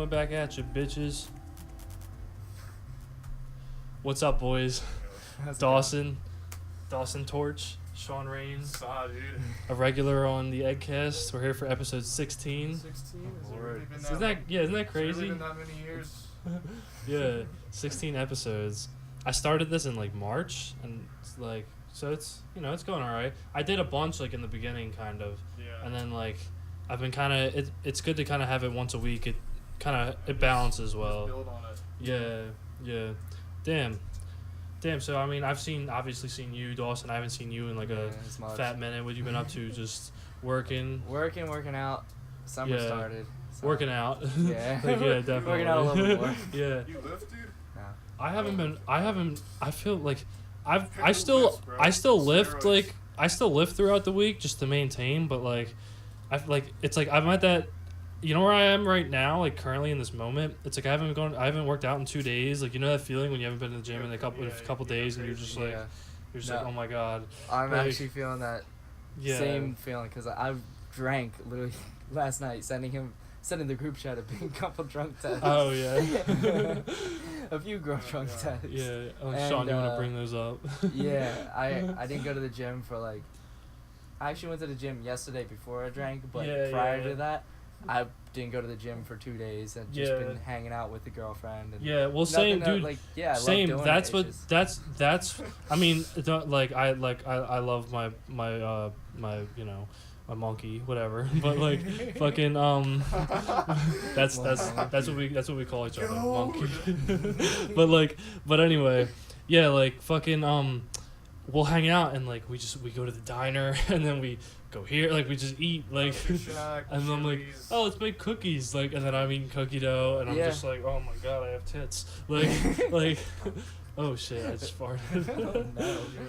coming back at you, bitches. What's up, boys? Dawson Torch, Sean Rains. Saw, dude. A regular on the Eggcast. We're here for episode 16. 16? Oh, Has it really been isn't that crazy? Has it really been that many years? Yeah, 16 episodes. I started this in like March, and it's like, so it's, it's going all right. I did a bunch like in the beginning, kind of. Yeah. And then like, I've been kind of, it's good to kind of have it once a week. It kind of, it balances well. Just build on it. Yeah. Damn. So I mean, I've obviously seen you, Dawson. I haven't seen you in like a fat minute. What you been up to? Just working. Working out. Summer started. So. Working out. Yeah. Like, yeah, definitely. Working out a little bit more. Yeah. You lift, dude? No. I feel like I still lift Steroids. I still lift throughout the week just to maintain, but like it's like I'm at that. You know where I am right now, like currently in this moment. It's like I haven't worked out in 2 days. Like, you know that feeling when you haven't been to the gym in a couple days, and you're just like, like, oh my god. I'm like, actually feeling that same feeling because I drank literally last night, sending the group chat a big couple drunk texts. Oh yeah. A few drunk texts. Yeah. Oh, And, Sean, you want to bring those up? Yeah, I didn't go to the gym for like. I actually went to the gym yesterday before I drank, but prior to that, I didn't go to the gym for 2 days and just been hanging out with the girlfriend. And well, same, dude. I same. love doing That's it. what. Just, That's. I mean, I love my my monkey, whatever. But like, fucking that's what we call each other, monkey. but anyway, yeah, like fucking we'll hang out and like we go to the diner and then we go here, like we just eat like Shack, and then I'm like, oh, let's make cookies, like, and then I'm eating cookie dough and I'm just like, oh my god, I have tits, like oh shit, I just farted. no,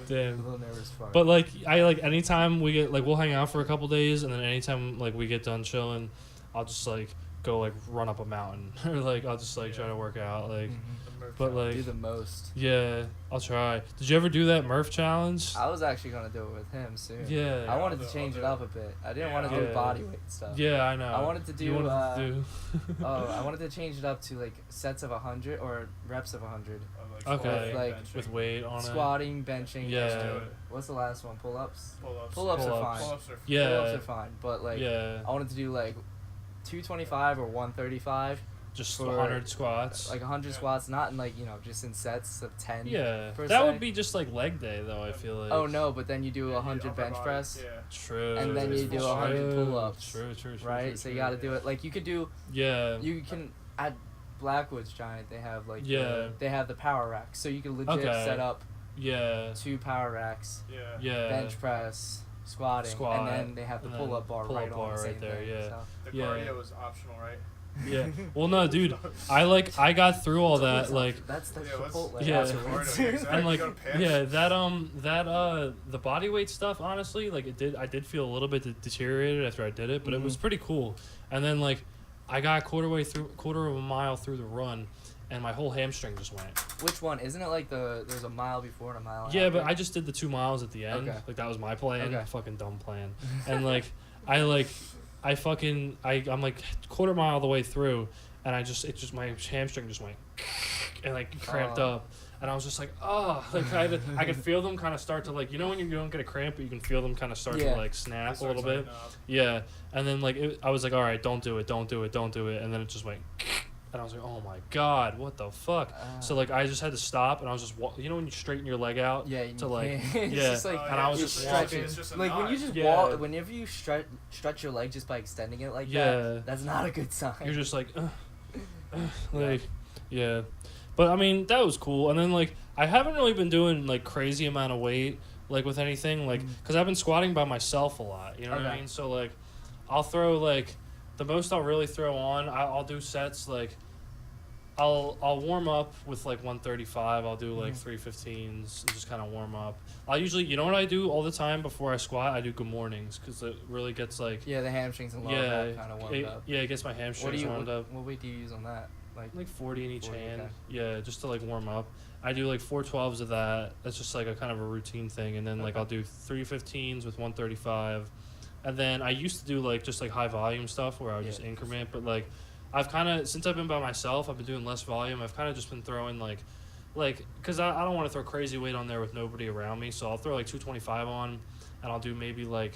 Damn. a little nervous fart. But like I like anytime we get like we'll hang out for a couple days and then anytime like we get done chilling, I'll just like go like run up a mountain or like I'll just like try to work out like. But like do the most. Yeah, I'll try. Did you ever do that Murph challenge? I was actually gonna do it with him soon. Yeah. I wanted to change it up a bit. I didn't want to do body weight stuff. Yeah, I know. I wanted to do. I wanted to change it up to like sets of 100 or reps of 100. Okay. Like with weight on squatting, benching. Yeah. What's the last one? Pull-ups. Pull-ups are fine. Yeah. Pull-ups are fine, but like I wanted to do like 225 or 135. Just 100 squats. Like 100 squats, not in like, just in sets of 10. Yeah. That would be just like leg day though, I feel like. Oh no, but then you do 100 bench press. Yeah. True. And then you do 100 pull-ups. True. Right? So you got to do it. Like you could do. Yeah. You can at Blackwood's Giant, they have like they have the power racks. So you can legit set up 2 power racks. Yeah. Bench press, squatting, and then they have the pull-up bar right on the same there. thing. Yeah. So. The cardio is optional, right? Yeah. Well, no, dude. I got through all that. Like. That's the Chipotle. Yeah. Exactly. And like, the body weight stuff. Honestly, like I did feel a little bit deteriorated after I did it, but it was pretty cool. And then like, I got quarter of a mile through the run, and my whole hamstring just went. Which one? Isn't it like there's a mile before and a mile after? Yeah, but I just did the 2 miles at the end. Okay. Like that was my plan. Okay. Fucking dumb plan. And like, I'm like quarter mile of the way through, and my hamstring just went and like cramped up, and I was just like, like I could feel them kind of start to like, when you don't get a cramp, but you can feel them kind of start to like snap a little bit. Yeah, and then like I was like, all right, don't do it, and then it just went. And I was like, oh my god, what the fuck? So like I just had to stop, and I was just when you straighten your leg out to like just like, and I was just walking. Like when you just walk, whenever you stretch your leg just by extending it like that, that's not a good sign. You're just like, like, yeah. But I mean that was cool, and then like I haven't really been doing like crazy amount of weight like with anything like because I've been squatting by myself a lot. You know what I mean? So like I'll throw like. The most I'll really throw on, I'll do sets like, I'll warm up with like 135. I'll do like 315s and just kind of warm up. I'll usually, what I do all the time before I squat? I do good mornings because it really gets like the hamstrings and lower back kind of warmed up. Yeah, it gets my hamstrings warmed up. What weight do you use on that? Like 40 in each 40, hand. okay. Yeah, just to like warm up. I do like 412s of that. That's just like a kind of a routine thing, and then like I'll do 315s with 135. And then I used to do like just like high volume stuff where I would just increment, but like I've kind of, since I've been by myself, I've been doing less volume. I've kind of just been throwing like, because I don't want to throw crazy weight on there with nobody around me. So I'll throw like 225 on, and I'll do maybe like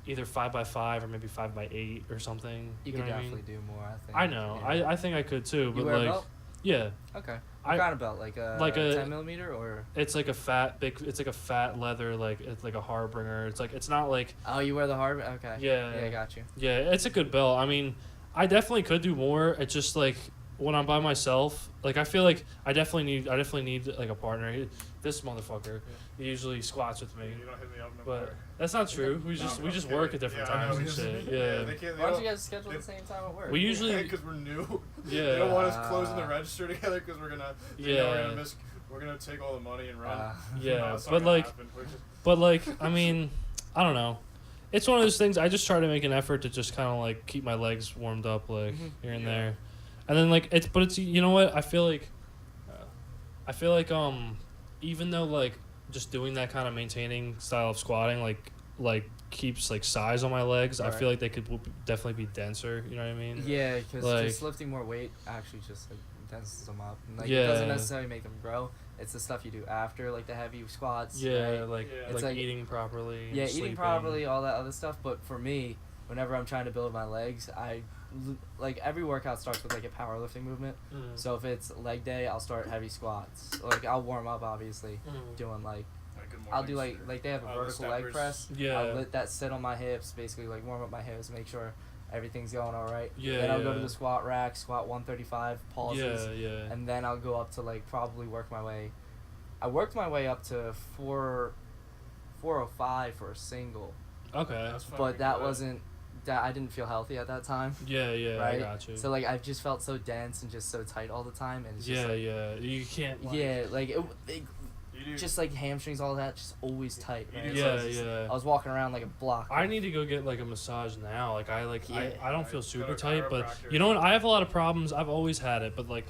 either 5x5 or maybe 5x8 or something. You could definitely do more, I think. I know. Yeah. I think I could too. But you wear like, a belt? Yeah. Okay. What kind of belt? Like a 10 millimeter or? It's like a fat it's like a fat leather, like it's like a Harbinger. It's not like. Oh, you wear the Harbinger? Okay. Yeah. Yeah, I got you. Yeah, it's a good belt. I mean, I definitely could do more. It's just like when I'm by myself, like I feel like I definitely need like a partner. This motherfucker, he usually squats with me. You don't hit me up no But more. that's not true. We just work at different times and shit. Yeah. Why don't you guys schedule the same time at work? We usually because we're new. Yeah. They don't want us closing the register together because we're gonna. Yeah. We're gonna take all the money and run. Yeah, but like I mean, I don't know. It's one of those things. I just try to make an effort to just kind of like keep my legs warmed up, like here and there, and then like it's you know what I feel like even though like just doing that kind of maintaining style of squatting like keeps like size on my legs, right. I feel like they could definitely be denser. You know what I mean? Yeah, because like, just lifting more weight actually just like denses them up. And, like it doesn't necessarily make them grow. It's the stuff you do after, like the heavy squats. Yeah, right? It's like eating properly. Yeah, sleeping. Eating properly, all that other stuff. But for me, whenever I'm trying to build my legs, like every workout starts with like a powerlifting movement. So if it's leg day, I'll start heavy squats. Like I'll warm up obviously doing like I'll do like they have a vertical leg press. Yeah. I'll let that sit on my hips, basically like warm up my hips, make sure everything's going all right. Yeah. Then I'll go to the squat rack, squat 135, pauses. Yeah. And then I'll go up to like probably work my way. I worked my way up to 405 for a single. Okay. But that wasn't. I didn't feel healthy at that time. Yeah, right? I got you. So like I just felt so dense and just so tight all the time, and it's just you can't. Just like hamstrings, all that, just always tight. Right? Yeah. I was walking around like a block. I need to go get like a massage now. Like I don't feel super tight, but you know what? I have a lot of problems. I've always had it, but like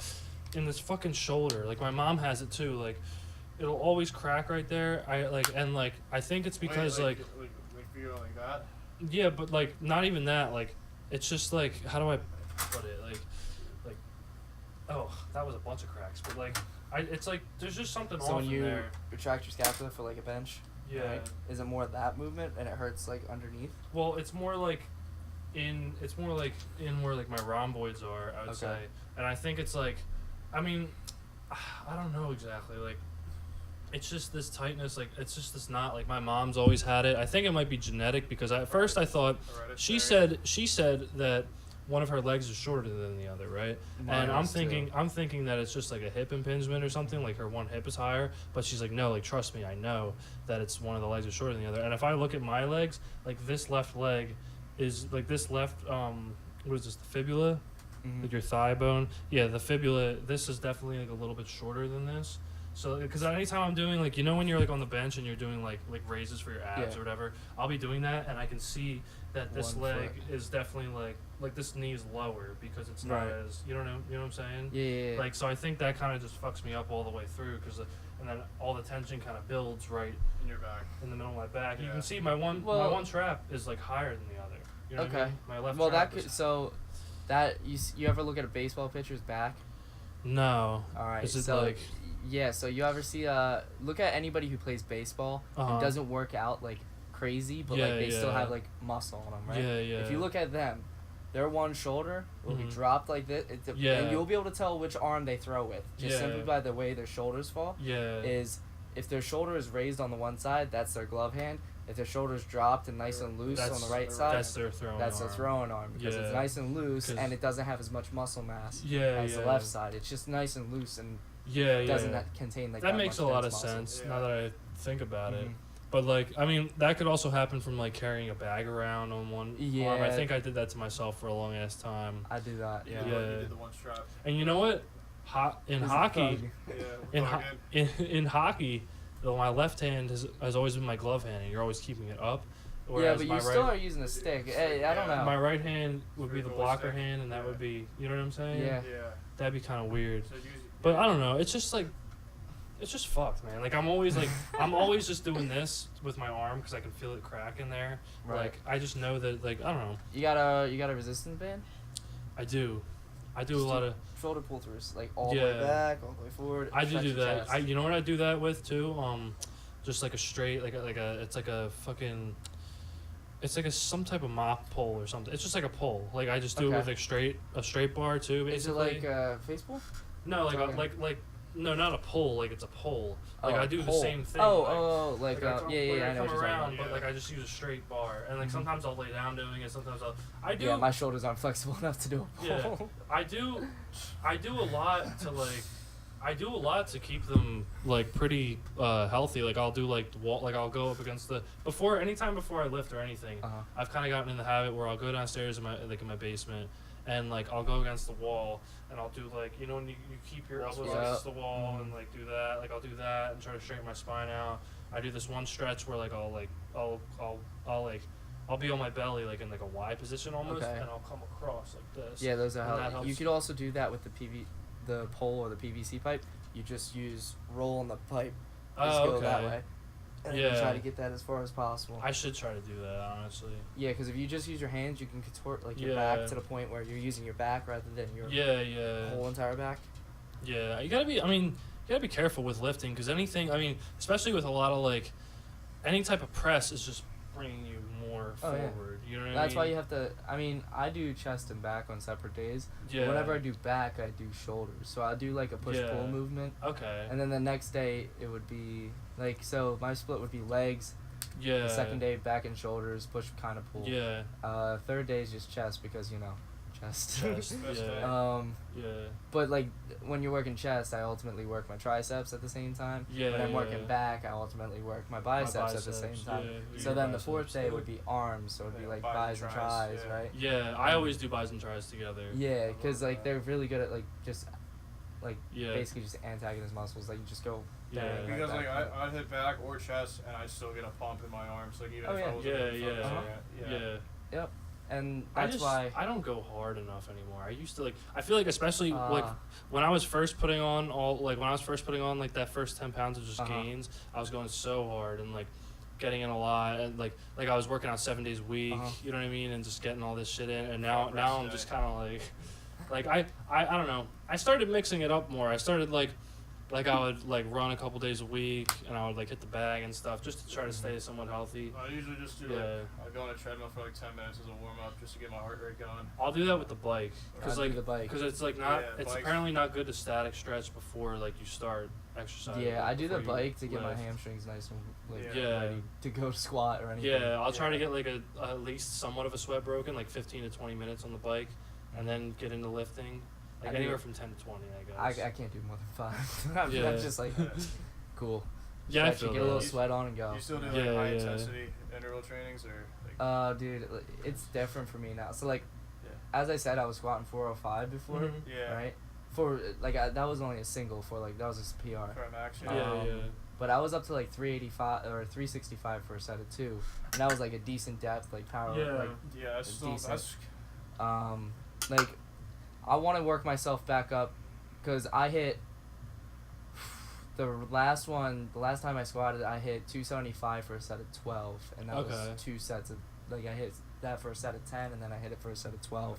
in this fucking shoulder, like my mom has it too. Like it'll always crack right there. I think it's because like feel like that. Yeah, but like not even that. Like it's just like how do I put it? Like oh, that was a bunch of cracks. But like it's like there's just something off in there. So when you retract your scapula for like a bench, right? Is it more that movement and it hurts like underneath? Well, it's more like in where like my rhomboids are, I would say. And I think it's like, I mean, I don't know exactly. Like it's just this tightness, like it's just this knot. Like my mom's always had it. I think it might be genetic because at first I thought she said that one of her legs is shorter than the other, right? And I'm thinking that it's just like a hip impingement or something, like her one hip is higher, but she's like, no, like trust me, I know that it's one of the legs is shorter than the other. And if I look at my legs, like this left leg is like this left what is this, the fibula? Like your thigh bone? Yeah, the fibula, this is definitely like a little bit shorter than this. So, because anytime I'm doing, like, you know when you're, like, on the bench and you're doing, like raises for your abs or whatever, I'll be doing that, and I can see that this leg is definitely, like this knee is lower because it's not as, you know what I'm saying? Yeah. Like, so I think that kind of just fucks me up all the way through, because, and then all the tension kind of builds right in your back, in the middle of my back. You can see my one trap is, like, higher than the other. You know what I mean? My left trap you ever look at a baseball pitcher's back? No. All right. Is it like... Yeah, so you ever see look at anybody who plays baseball and doesn't work out like crazy, but like they still have like muscle on them, right? Yeah. If you look at them, their one shoulder will be dropped like this, and you'll be able to tell which arm they throw with just simply by the way their shoulders fall. Yeah. Is if their shoulder is raised on the one side, that's their glove hand. If their shoulder's dropped and nice and loose on the right side, that's their throwing arm. Their throwing arm because it's nice and loose and it doesn't have as much muscle mass as the left side. It's just nice and loose and doesn't contain like that makes a lot of sense now that I think about it. But like I mean that could also happen from like carrying a bag around on one arm. I think I did that to myself for a long ass time. I do that. You did the one strap. And you know what? In hockey, in hockey, though, my left hand has always been my glove hand, and you're always keeping it up. But you still are using a stick. I don't know. My right hand would be the blocker hand, and that would be, you know what I'm saying? Yeah. That'd be kind of weird. But I don't know. It's just like, it's just fucked, man. Like I'm always just doing this with my arm because I can feel it crack in there. Right. Like I just know that, like I don't know. You got a resistance band? I do a lot of shoulder pull throughs, like all the way back, all the way forward. I do that. Chest. You know what I do that with too? Just like a straight, it's like a fucking, it's like some type of mop pull or something. It's just like a pull. Like I just do it with like a straight bar too. Basically. Is it like face pull? No, like no, not a pull. Like it's a pull. Like I do the same thing. I know I what you're talking about. But like I just use a straight bar, and like sometimes I'll lay down doing it. Sometimes I do. Yeah, my shoulders aren't flexible enough to do a Yeah, pull. I do a lot to like. I do a lot to keep them like pretty healthy. Like I'll do like wall. Like I'll go up against anytime before I lift or anything. I've kind of gotten in the habit where I'll go downstairs in my basement, and like I'll go against the wall, and I'll do like when you keep your elbows against the wall and like do that. Like I'll do that and try to straighten my spine out. I do this one stretch where like I'll be on my belly like in like a Y position almost, and I'll come across like this. Yeah, those are helpful. You could also do that with the pole or the PVC pipe. You just use roll on the pipe. Just go that way. And try to get that as far as possible. I should try to do that, honestly. Yeah, because if you just use your hands, you can contort like your back to the point where you're using your back rather than your whole entire back. Yeah, you gotta be careful with lifting because anything. I mean, especially with a lot of like, any type of press is just bringing you more forward. You know what I mean? That's why you have to. I mean, I do chest and back on separate days. Yeah. Whenever I do back, I do shoulders. So I do like a push-pull movement. Okay. And then the next day it would be like my split would be legs. Yeah. The second day back and shoulders, push kind of pull. Yeah. Third day is just chest because chest. But like when you're working chest, I ultimately work my triceps at the same time. Yeah. When I'm working back, I ultimately work my biceps at the same time. Yeah, so then the fourth day would be arms, so it'd be like bis and tris, right? Yeah, I always do bis and tris together. Yeah, because like they're really good at like just basically just antagonist muscles. Like you just go. Yeah. Because like I'd hit back or chest and I still get a pump in my arms. Like even if I was Yep. And that's why I don't go hard enough anymore. I used to I feel like especially like when I was first putting on like that first 10 pounds of just gains, I was going so hard and like getting in a lot and like I was working out 7 days a week, you know what I mean, and just getting all this shit in, and now I'm just kind of like I don't know. I started mixing it up more. I started like I would run a couple days a week, and I would hit the bag and stuff just to try to stay somewhat healthy. I usually just do I go on a treadmill for 10 minutes as a warm up just to get my heart rate going. I'll do that with the bike because it's not it's apparently not good to static stretch before you start exercising. Yeah, I do the bike to get my hamstrings nice and ready to go squat or anything. Yeah, I'll try to get at least somewhat of a sweat broken, 15 to 20 minutes on the bike, and then get into lifting. Anywhere from 10 to 20, I guess. I can't do more than 5. I'm just cool. Yeah, I feel get a little sweat on and go. You still do high intensity interval trainings or? Dude, it's different for me now. So as I said, I was squatting 405 before. Mm-hmm. Yeah. Right. For that was only a single that was a PR. For a max. But I was up to 385 or 365 for a set of 2, and that was a decent depth power. Yeah. That's still decent. That's. I want to work myself back up because I hit the last time I squatted, I hit 275 for a set of 12, and that was 2 sets of I hit that for a set of 10, and then I hit it for a set of 12.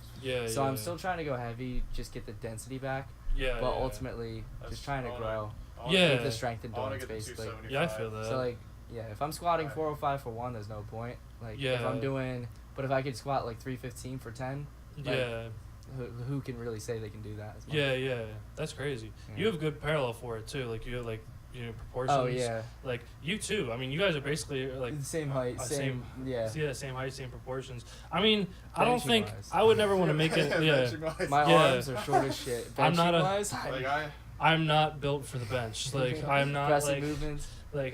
So I'm still trying to go heavy, just get the density back. But ultimately, just trying to grow. Get the strength endurance basically. Yeah, I feel that. So if I'm squatting 405 for 1, there's no point. If I'm doing, but if I could squat 315 for 10. Who can really say they can do that? Yeah, that's crazy. Yeah. You have good parallel for it too. You have proportions. Oh yeah. You too. I mean, you guys are basically the same height, same same height, same proportions. I mean, I don't think I would never want to make it. My arms are short as shit. I'm not built for the bench. I'm not pressing movements. I'm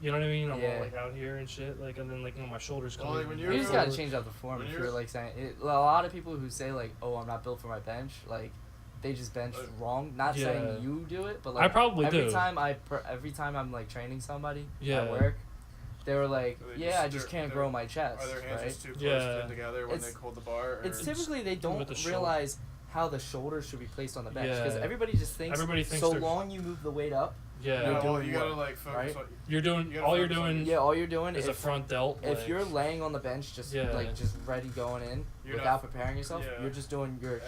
you know what I mean? I'm out here and shit, and then my shoulders come. You just gotta change out the form if you're saying it. A lot of people who say oh, I'm not built for my bench, they just bench wrong. Not saying you do it, but I probably every do. Every time I'm training somebody at work, they were I just can't grow my chest. Are their hands just too close together when they hold the bar? Or? It's typically they don't realize how the shoulders should be placed on the bench because everybody thinks so long you move the weight up Yeah. Well, you gotta like focus on. You're doing all you're doing is a front delt. If you're laying on the bench, just just ready going in without preparing yourself, you're just doing your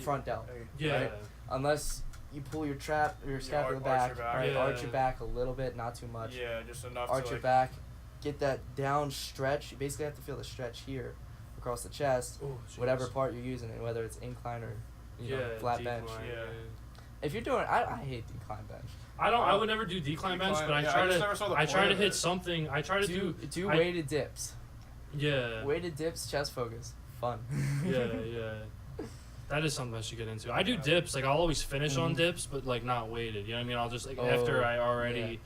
front delt. Right? Unless you pull your scap to the back, arch your back a little bit, not too much. Yeah, just enough. Arch your back, get that down stretch. You basically have to feel the stretch here across the chest, whatever part you're using, and whether it's incline or flat bench. Yeah. If you're doing, I hate decline bench. I would never do decline bench, but I try to hit something. I try to do weighted dips. Yeah. Weighted dips, chest focus, fun. Yeah. That is something I should get into. I do dips. Like I'll always finish on dips, but like not weighted. You know what I mean? I'll just after I already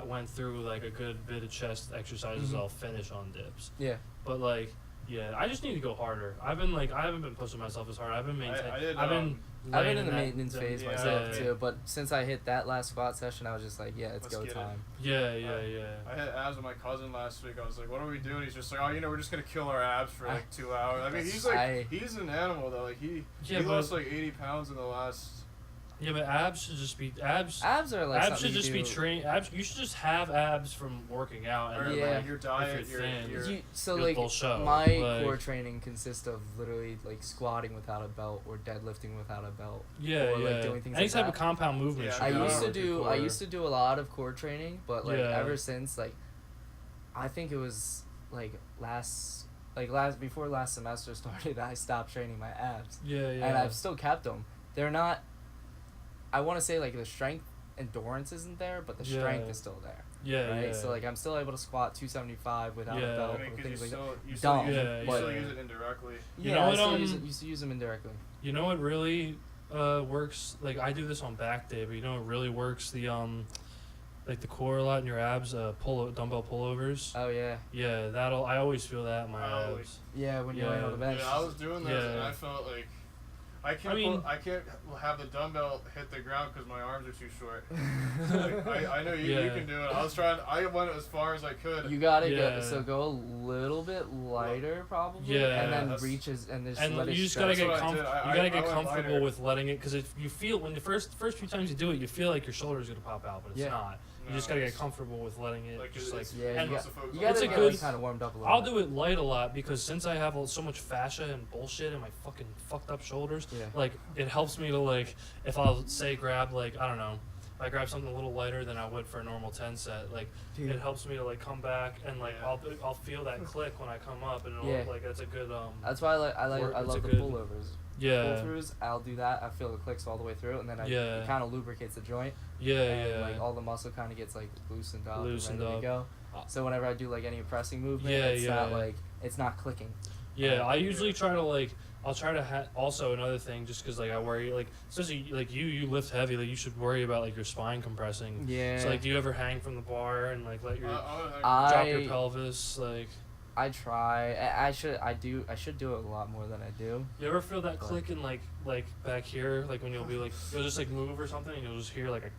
went through like a good bit of chest exercises, I'll finish on dips. Yeah. But like. Yeah, I just need to go harder. I haven't been pushing myself as hard. I've been maintaining. I've been in the maintenance phase myself too. But since I hit that last squat session, I was just like, let's go time. Yeah. I hit abs with my cousin last week. I was like, what are we doing? He's just like, we're just gonna kill our abs for like 2 hours. I mean, he's an animal though. Like he lost like 80 pounds in the last. Yeah, but abs should just be abs. Abs are like abs should just be trained. Abs, you should just have abs from working out. And like your diet, you're thin. My core training consists of literally like squatting without a belt or deadlifting without a belt. Yeah, or, like, doing things any like type that. of compound movement. I used to do a lot of core training, but like ever since I think it was before last semester started, I stopped training my abs. Yeah. And I've still kept them. They're not. I want to say like the strength endurance isn't there, but the strength is still there. Yeah. Right. Yeah. So like I'm still able to squat 275 without a belt or things like that. You still use it indirectly. You still use them indirectly. You know what really works? Like I do this on back day, but you know what really works? The like the core a lot in your abs, dumbbell pullovers. Oh yeah. Yeah, I always feel that in my abs. Yeah, when you're laying on the bench. Yeah, I was doing that and I felt like. I can't have the dumbbell hit the ground because my arms are too short. I know you can do it. I went as far as I could. You gotta go a little bit lighter probably. Yeah. And then reaches and just let it you just stretch. gotta get comfortable with letting it, because if you feel when the first few times you do it, you feel like your shoulder's gonna pop out, but it's not. You just gotta get comfortable with letting it. You gotta get kind of warmed up a little. I'll do it light a lot because since I have so much fascia and bullshit in my fucking fucked up shoulders, like it helps me to like if I'll say grab like I don't know, if I grab something a little lighter than I would for a normal 10 set, like it helps me to like come back and like I'll feel that click when I come up and it'll like that's a good That's why I love the pullovers. Yeah. Pull throughs, I'll do that. I feel the clicks all the way through, and then it kind of lubricates the joint. Yeah. Like all the muscle kind of gets like loosened up. And ready to go. So whenever I do like any pressing movement, it's not clicking. Yeah, I usually try to I'll try to also another thing just because like I worry like especially like you lift heavy, like you should worry about like your spine compressing. Yeah. So like do you ever hang from the bar and like let your drop your pelvis like? I try. I should do it a lot more than I do. You ever feel that click in like back here, like when you'll be like you'll just like move or something and you'll just hear like a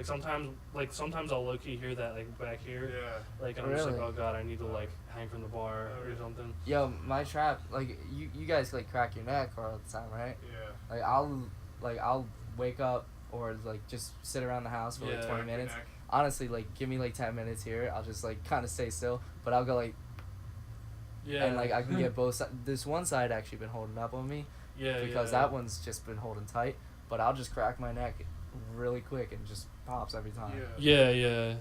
sometimes I'll low key hear that like back here. Yeah. Like and I'm just like, oh god, I need to like hang from the bar or something. Yo, my trap, like you guys like crack your neck all the time, right? Yeah. I'll wake up or like just sit around the house for like 20 minutes. Honestly, like give me like 10 minutes here. I'll just like kind of stay still, but I'll go like. Yeah. And like I can get both sides. This one side actually been holding up on me. Yeah. Because that one's just been holding tight. But I'll just crack my neck really quick and just pops every time. Yeah.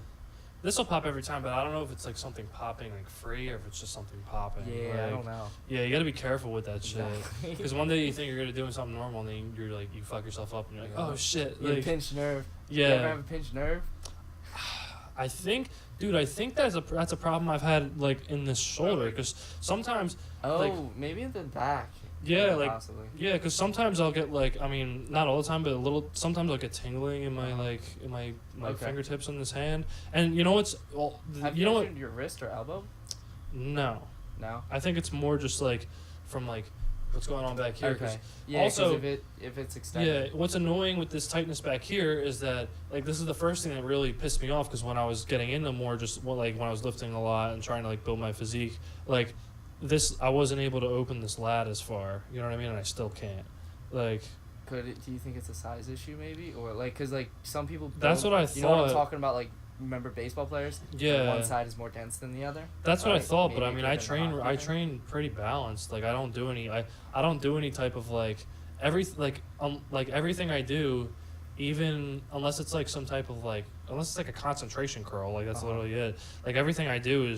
This will pop every time, but I don't know if it's like something popping like free or if it's just something popping. Yeah, like, I don't know. Yeah, you gotta be careful with that shit. Because one day you think you're gonna do something normal and then you're like you fuck yourself up and you're like, oh shit. You pinched nerve. Yeah. You ever have a pinched nerve? I think that's a problem I've had like in this shoulder because sometimes. Maybe in the back. Yeah, like possibly. Yeah, because sometimes I'll get like I mean not all the time, but sometimes I'll get tingling in my my fingertips on this hand, and you know what's Have you injured your wrist or elbow? No. I think it's more just like from like what's going on back here. Okay. Yeah. Also, if it's extended. Yeah. What's annoying with this tightness back here is that like this is the first thing that really pissed me off because when I was getting into more just like when I was lifting a lot and trying to like build my physique like. I wasn't able to open this lat as far, you know what I mean, and I still can't. Like, Do you think it's a size issue maybe, or like, cause like some people? That's what I thought. You know what I'm talking about? Like, remember baseball players? Yeah. Like one side is more dense than the other. That's what I thought, but I mean, I train pretty balanced. Like, I don't do any type of like everything I do, even unless it's like some type of like, unless it's like a concentration curl, like that's literally it. Like everything I do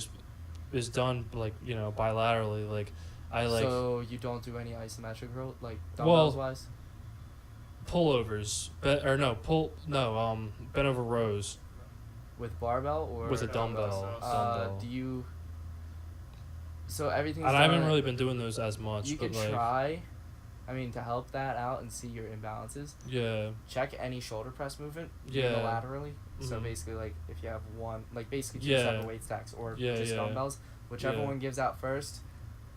is done like, you know, bilaterally. Like I like. So you don't do any isometric curl, like dumbbells wise? Pullovers, bent over rows. With barbell or with a dumbbell? Do you? So everything. And I haven't really been doing those as much. You could try. I mean, to help that out and see your imbalances. Yeah. Check any shoulder press movement. Unilaterally. Mm-hmm. So basically, like if you have one, like basically 2 separate weight stacks or just dumbbells, whichever one gives out first,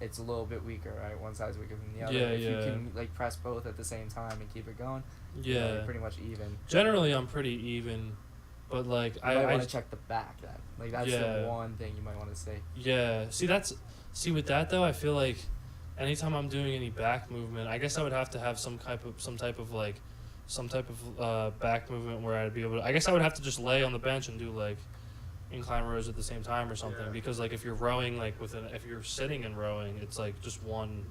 it's a little bit weaker, right? One side's weaker than the other. If you can like press both at the same time and keep it going, you're pretty much even. Generally, I'm pretty even, but like I want to check the back then. Like that's the one thing you might want to say. Yeah. See with that though, I feel like anytime I'm doing any back movement, I guess I would have to have some type of back movement where I'd be able to. I guess I would have to just lay on the bench and do like incline rows at the same time or something, because like if you're rowing if you're sitting and rowing, it's like just one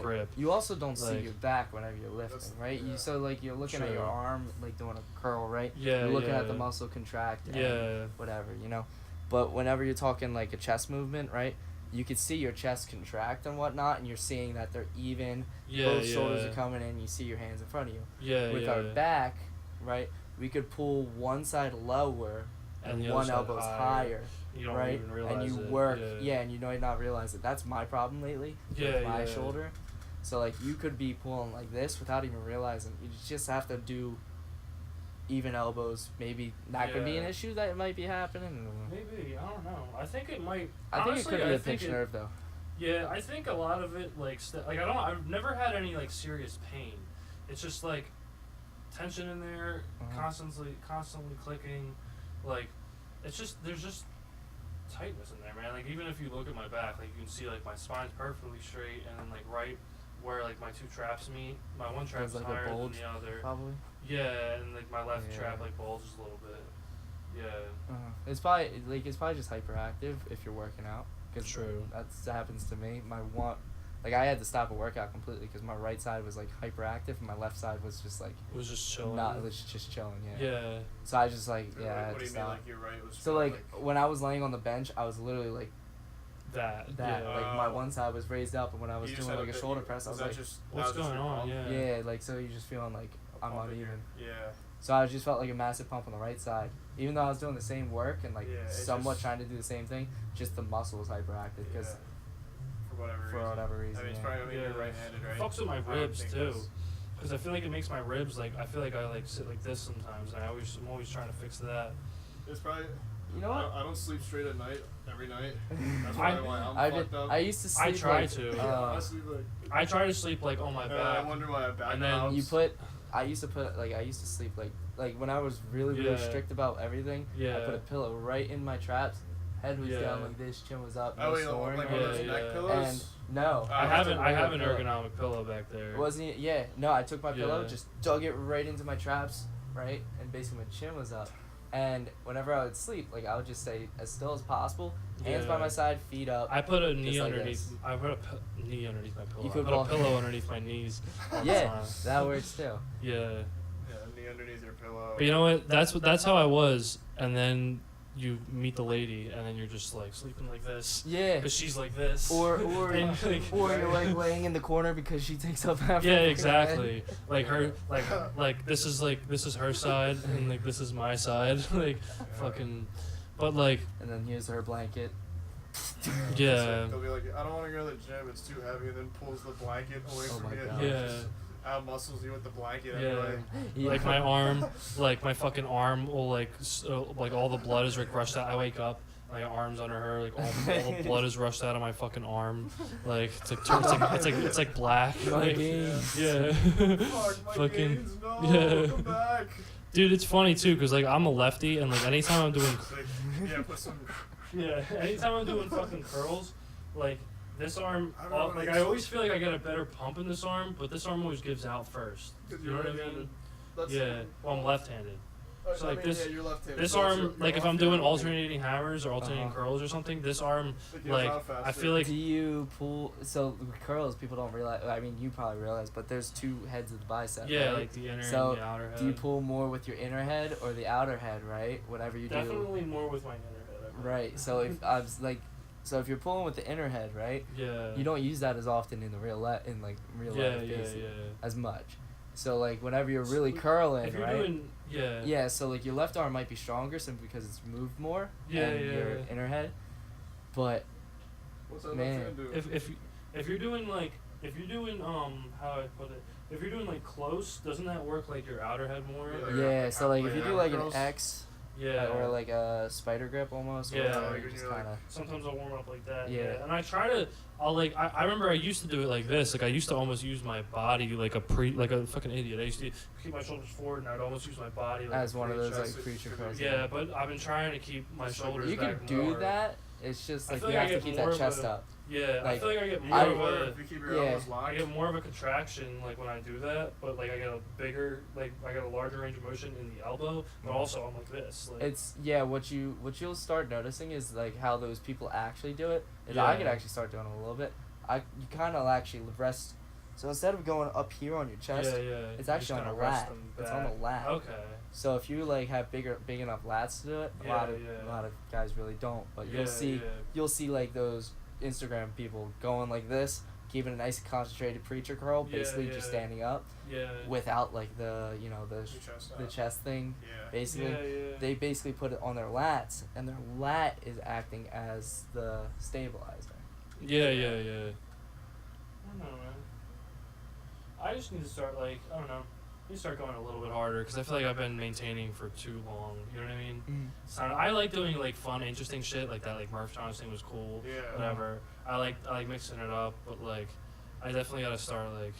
grip. You also don't see your back whenever you're lifting, right? You so like you're looking at your arm like doing a curl, right? You're looking at the muscle contract and whatever, you know. But whenever you're talking like a chest movement, right? You could see your chest contract and whatnot, and you're seeing that they're even. Both shoulders are coming in. You see your hands in front of you. With our back, right? We could pull one side lower and one elbow's higher. You don't even realize it. And you work, and you might not realize it. That's my problem lately with my shoulder. So like you could be pulling like this without even realizing. You just have to do even elbows. Maybe that could be an issue that might be happening. Maybe, I don't know. I think it might. I think honestly, it could be a pinched nerve though. Yeah, I think a lot of it I've never had any like serious pain. It's just like tension in there, constantly clicking. Like it's just there's just tightness in there, man. Like even if you look at my back, like you can see like my spine's perfectly straight, and then like right where like my two traps meet, my one trap is like higher than the other. Probably. Yeah, and like my left trap like bulges a little bit. Yeah. It's probably just hyperactive if you're working out. True. That happens to me. I had to stop a workout completely because my right side was like hyperactive and my left side was just like. It was just chilling. It was just chilling. Yeah. Yeah. So I just like I had to stop. Mean, like, your right was so like when I was laying on the bench, I was literally like. Like my one side was raised up, and when I was doing like a shoulder press, I was like, what's going on? Yeah, like so you're just feeling like I'm uneven. Yeah. So I just felt like a massive pump on the right side, even though I was doing the same work and like somewhat trying to do the same thing. Just the muscle was hyperactive because for whatever reason. I mean, it's probably you're right-handed, right? It fucks with my ribs too, because I feel like it makes my ribs like I feel like I like sit like this sometimes, and I'm always trying to fix that. It's probably. You know what? I don't sleep straight at night every night. That's why I'm fucked up. I used to sleep. I try to. I try to sleep like on my back. I wonder why I back. And then I used to sleep like when I was really strict about everything. Yeah. I put a pillow right in my traps. Head was down like this, chin was up. No snoring. Like one of those neck pillows. And no. I have an ergonomic pillow back there. Wasn't it? Yeah. No, I took my pillow, just dug it right into my traps, right, and basically my chin was up. And whenever I would sleep, like I would just stay as still as possible, hands by my side, feet up. I put a knee underneath. I put a knee underneath my pillow. I put a pillow underneath my knees. That works too. Yeah. Yeah, knee underneath your pillow. But you know what? That's how I was, and then you meet the lady, and then you're just like sleeping like this. Yeah. Because she's like this. Or you're like laying in the corner because she takes up half. Yeah, exactly. Like her, like this is her side, and like this is my side, like fucking, but like. And then here's her blanket. Yeah. They'll be like, I don't want to go to the gym. It's too heavy, and then pulls the blanket away from you. Yeah. Out muscles you with the blanket. Like my arm, like my fucking arm will like all the blood is like rushed out. I wake up, my arm's under her, like all the blood is rushed out of my fucking arm. Like it's like black. Like, yeah. Fucking come back. Dude, it's funny too, cause like I'm a lefty, and like anytime I'm doing put some. Yeah, anytime I'm doing fucking curls, like this arm, I always feel like I get a better pump in this arm, but this arm always gives out first. You know what I mean? Yeah. Well, I'm left-handed. So like this arm, like if I'm doing alternating hammers or alternating curls or something, this arm, like I feel like. Do you pull? So with curls, people don't realize. I mean, you probably realize, but there's two heads of the bicep. Yeah, right? like the inner and the outer head. Do you pull more with your inner head or the outer head? Right, whatever you do. Definitely more with my inner head. Right. So if I was like. So if you're pulling with the inner head, right? Yeah. You don't use that as often in the real life, as much. So like whenever you're really curling, if you're right? Doing, Yeah. So like your left arm might be stronger simply because it's moved more. Yeah. Your inner head, but. What's that man, do? If you're doing how I put it, if you're doing like close, doesn't that work like your outer head more? Yeah. So like if you do like an X. Yeah. Or like a spider grip almost. Yeah. Sometimes I'll warm up like that. Yeah. And I try to. I remember I used to do it like this. Like I used to almost use my body like a fucking idiot. I used to keep my shoulders forward and I'd almost use my body like as one of those like preacher curls. Yeah, but I've been trying to keep my shoulders back. You can do that. It's just like you have to keep that chest up. Yeah, I feel like I get more I get more of a contraction like when I do that, but like I get a larger range of motion in the elbow, but also I'm like this. Like, it's what you'll start noticing is like how those people actually do it. Yeah. I could actually start doing it a little bit. You kind of actually rest. So instead of going up here on your chest, it's actually on the lat. It's on the lat. Okay. So if you like have big enough lats to do it, a lot of guys really don't. But you'll see like those Instagram people going like this, keeping a nice concentrated preacher curl, basically just standing up, without like the chest thing. Yeah. Basically, they basically put it on their lats, and their lat is acting as the stabilizer. Yeah. I don't know, man. I just need to start start going a little bit harder because I feel like I've been maintaining for too long. You know what I mean? Mm. So I like doing like fun, interesting shit like that. Like Murph Johnson thing was cool. Yeah. Whatever. I like mixing it up, but like I definitely gotta start like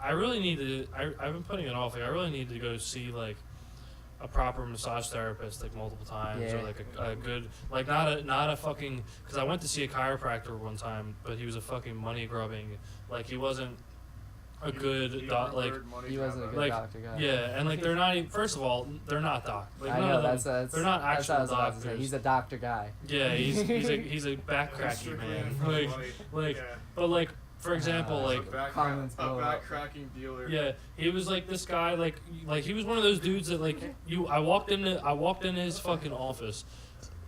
I really need to. I've been putting it off. Like I really need to go see like a proper massage therapist like multiple times or like a good like not a fucking because I went to see a chiropractor one time, but he was a fucking money grubbing. Like he wasn't. A good he wasn't a good doctor guy. Yeah, and like they're not even. First of all, they're not doctors. Like, I know that's they're not actual doctors. He's a doctor guy. Yeah, he's a back cracking man. But like for example, like a back cracking dealer. Yeah, he was like this guy. Like he was one of those dudes that like I walked into his fucking office.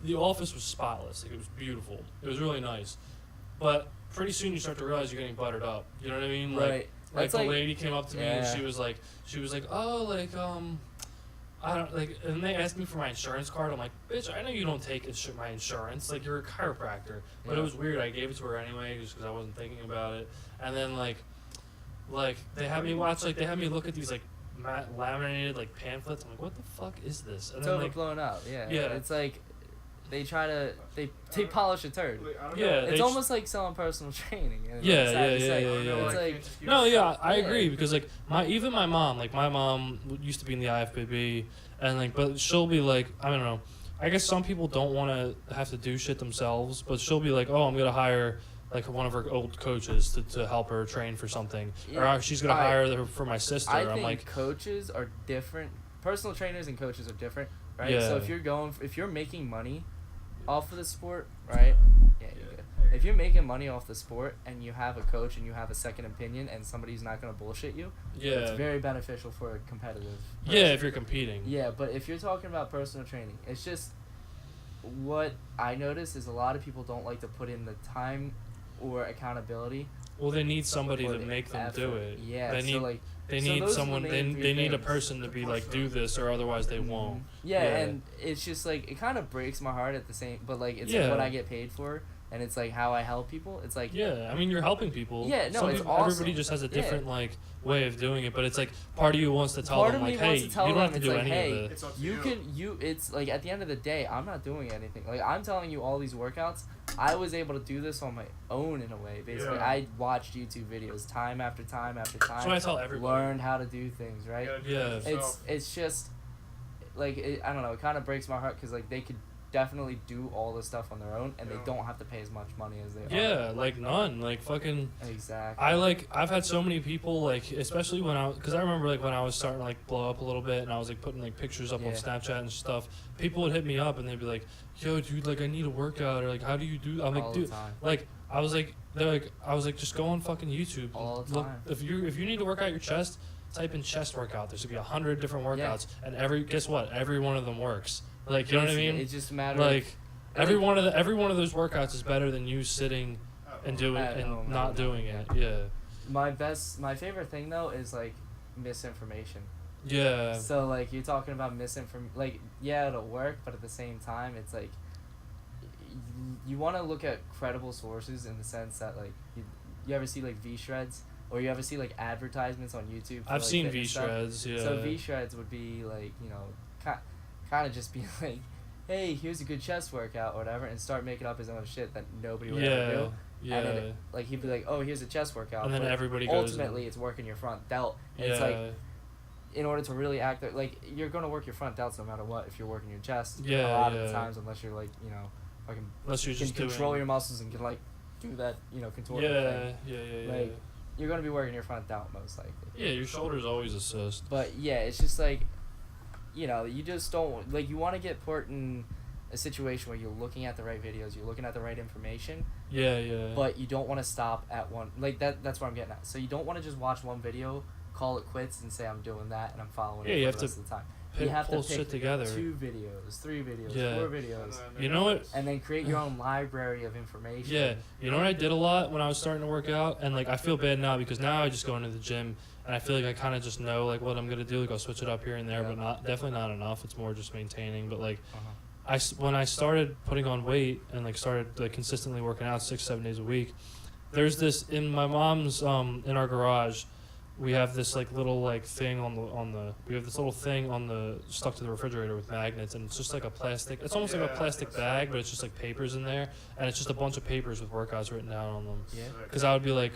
The office was spotless. Like it was beautiful. It was really nice, but pretty soon you start to realize you're getting buttered up. You know what I mean? Right. Like the lady came up to me and she was like, oh, like, I don't, like, and they asked me for my insurance card. I'm like, bitch, I know you don't take my insurance. Like, you're a chiropractor. But it was weird. I gave it to her anyway just because I wasn't thinking about it. And then, like, they had me look at these, like, laminated, like, pamphlets. I'm like, what the fuck is this? And it's then, overblown out, yeah. It's like, they try to they polish a turd. It's almost like selling personal training. It's like I agree because like my mom used to be in the IFBB and like but she'll be like I don't know. I guess some people don't want to have to do shit themselves, but she'll be like, oh, I'm gonna hire like one of her old coaches to help her train for something, or she's gonna hire her for my sister. I'm like coaches are different. Personal trainers and coaches are different, right? So if you're making money off of the sport, right? Yeah, you're good. If you're making money off the sport and you have a coach and you have a second opinion and somebody's not gonna bullshit you, it's very beneficial for a competitive person. Yeah, if you're competing. Yeah, but if you're talking about personal training, it's just what I notice is a lot of people don't like to put in the time or accountability. Well, they need somebody to make them do it. Yeah, they need someone. They need a person to be like, do this, or otherwise they won't. Yeah, and it's just like it kind of breaks my heart at the same, but like it's like what I get paid for, and it's like how I help people. It's like I mean you're helping people. Yeah, no, it's awesome. Everybody just has a different like way of doing it, but it's like part of you wants to tell them like, hey, you don't have to do any of it. It's like at the end of the day, I'm not doing anything. Like I'm telling you all these workouts. I was able to do this on my own in a way. Basically, I watched YouTube videos time after time after time. So I tell everybody. Learned how to do things, right? Yeah. It's just like I don't know. It kind of breaks my heart because like they could definitely do all the stuff on their own, and they don't have to pay as much money as they are. Yeah, like none. Like fucking. Exactly. I've had so many people, like, especially because I remember, like, when I was starting to, like, blow up a little bit, and I was, like, putting, like, pictures up on Snapchat and stuff, people would hit me up, and they'd be like, yo, dude, like, I need a workout, or, like, how do you do, I'm like, dude, like, I was like, just go on fucking YouTube. All the time. Look, if you need to work out your chest, type in chest workout. There's gonna be 100 different workouts, and guess what? Every one of them works. Like, you know what I mean? It just matters. Like, every one of those workouts is better than you sitting and not doing it. Yeah. My favorite thing though is like misinformation. Yeah. So like you're talking about misinformation, like it'll work, but at the same time it's like you want to look at credible sources in the sense that like you ever see like V-Shreds, or you ever see like advertisements on YouTube. I've seen V-Shreds. Yeah. So V-Shreds would be like, you know, kind of just be like, hey, here's a good chest workout or whatever, and start making up his own shit that nobody would ever do. Yeah. And then like he'd be like, oh, here's a chest workout. And then everybody goes. Ultimately, it's working your front delt. And it's like, in order to really act like you're gonna work your front delts no matter what if you're working your chest. Yeah. A lot of the times, unless you're like, you know, fucking unless you're just control your muscles and can like do that, you know, contort thing. Yeah. Like, you're gonna be working your front delt most likely. Yeah, your shoulders always assist. But yeah, it's just like, you know, you just don't like, you want to get put in a situation where you're looking at the right videos, you're looking at the right information. Yeah. But you don't want to stop at one, like that's what I'm getting at. So you don't want to just watch one video, call it quits, and say I'm doing that and I'm following it for the rest of the time. You have to pick shit together. 2 videos, 3 videos, 4 videos. You know what? And then create your own library of information. Yeah. You know what I did a lot when I was starting to work out? And, like, I feel bad now because now I just go into the gym and I feel like I kind of just know, like, what I'm going to do. Like, I'll switch it up here and there, but definitely not enough. It's more just maintaining. But, like, when I started putting on weight and, like, started, like, consistently working out 6-7 days a week, there's this in my mom's, in our garage, we have this like little like thing we have this little thing stuck to the refrigerator with magnets, and it's just like a plastic, it's almost like a plastic bag, but it's just like papers in there, and it's just a bunch of papers with workouts written down on them. Yeah. Because I would be like,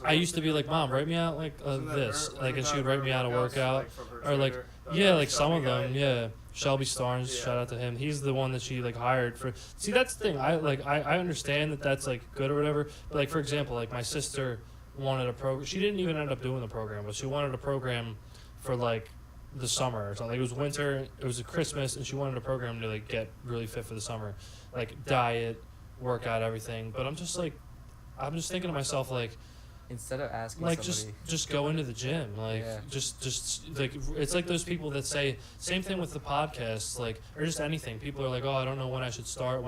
I used to be like, Mom, write me out like this, like, and she would write me out a workout, or like, like some of them, Shelby Starnes, shout out to him. He's the one that she like hired for. See, that's the thing. I understand that that's like good or whatever, but like for example, like my sister wanted a program. She didn't even end up doing the program, but she wanted a program for like the summer or something. Like, it was winter, it was a Christmas, and she wanted a program to like get really fit for the summer, like diet, workout, everything. But I'm just thinking to myself, like, instead of asking like somebody, just go into the gym, like just like, it's like those people that say same thing with the podcast, like, or just anything. People are like, oh, I don't know when I should start,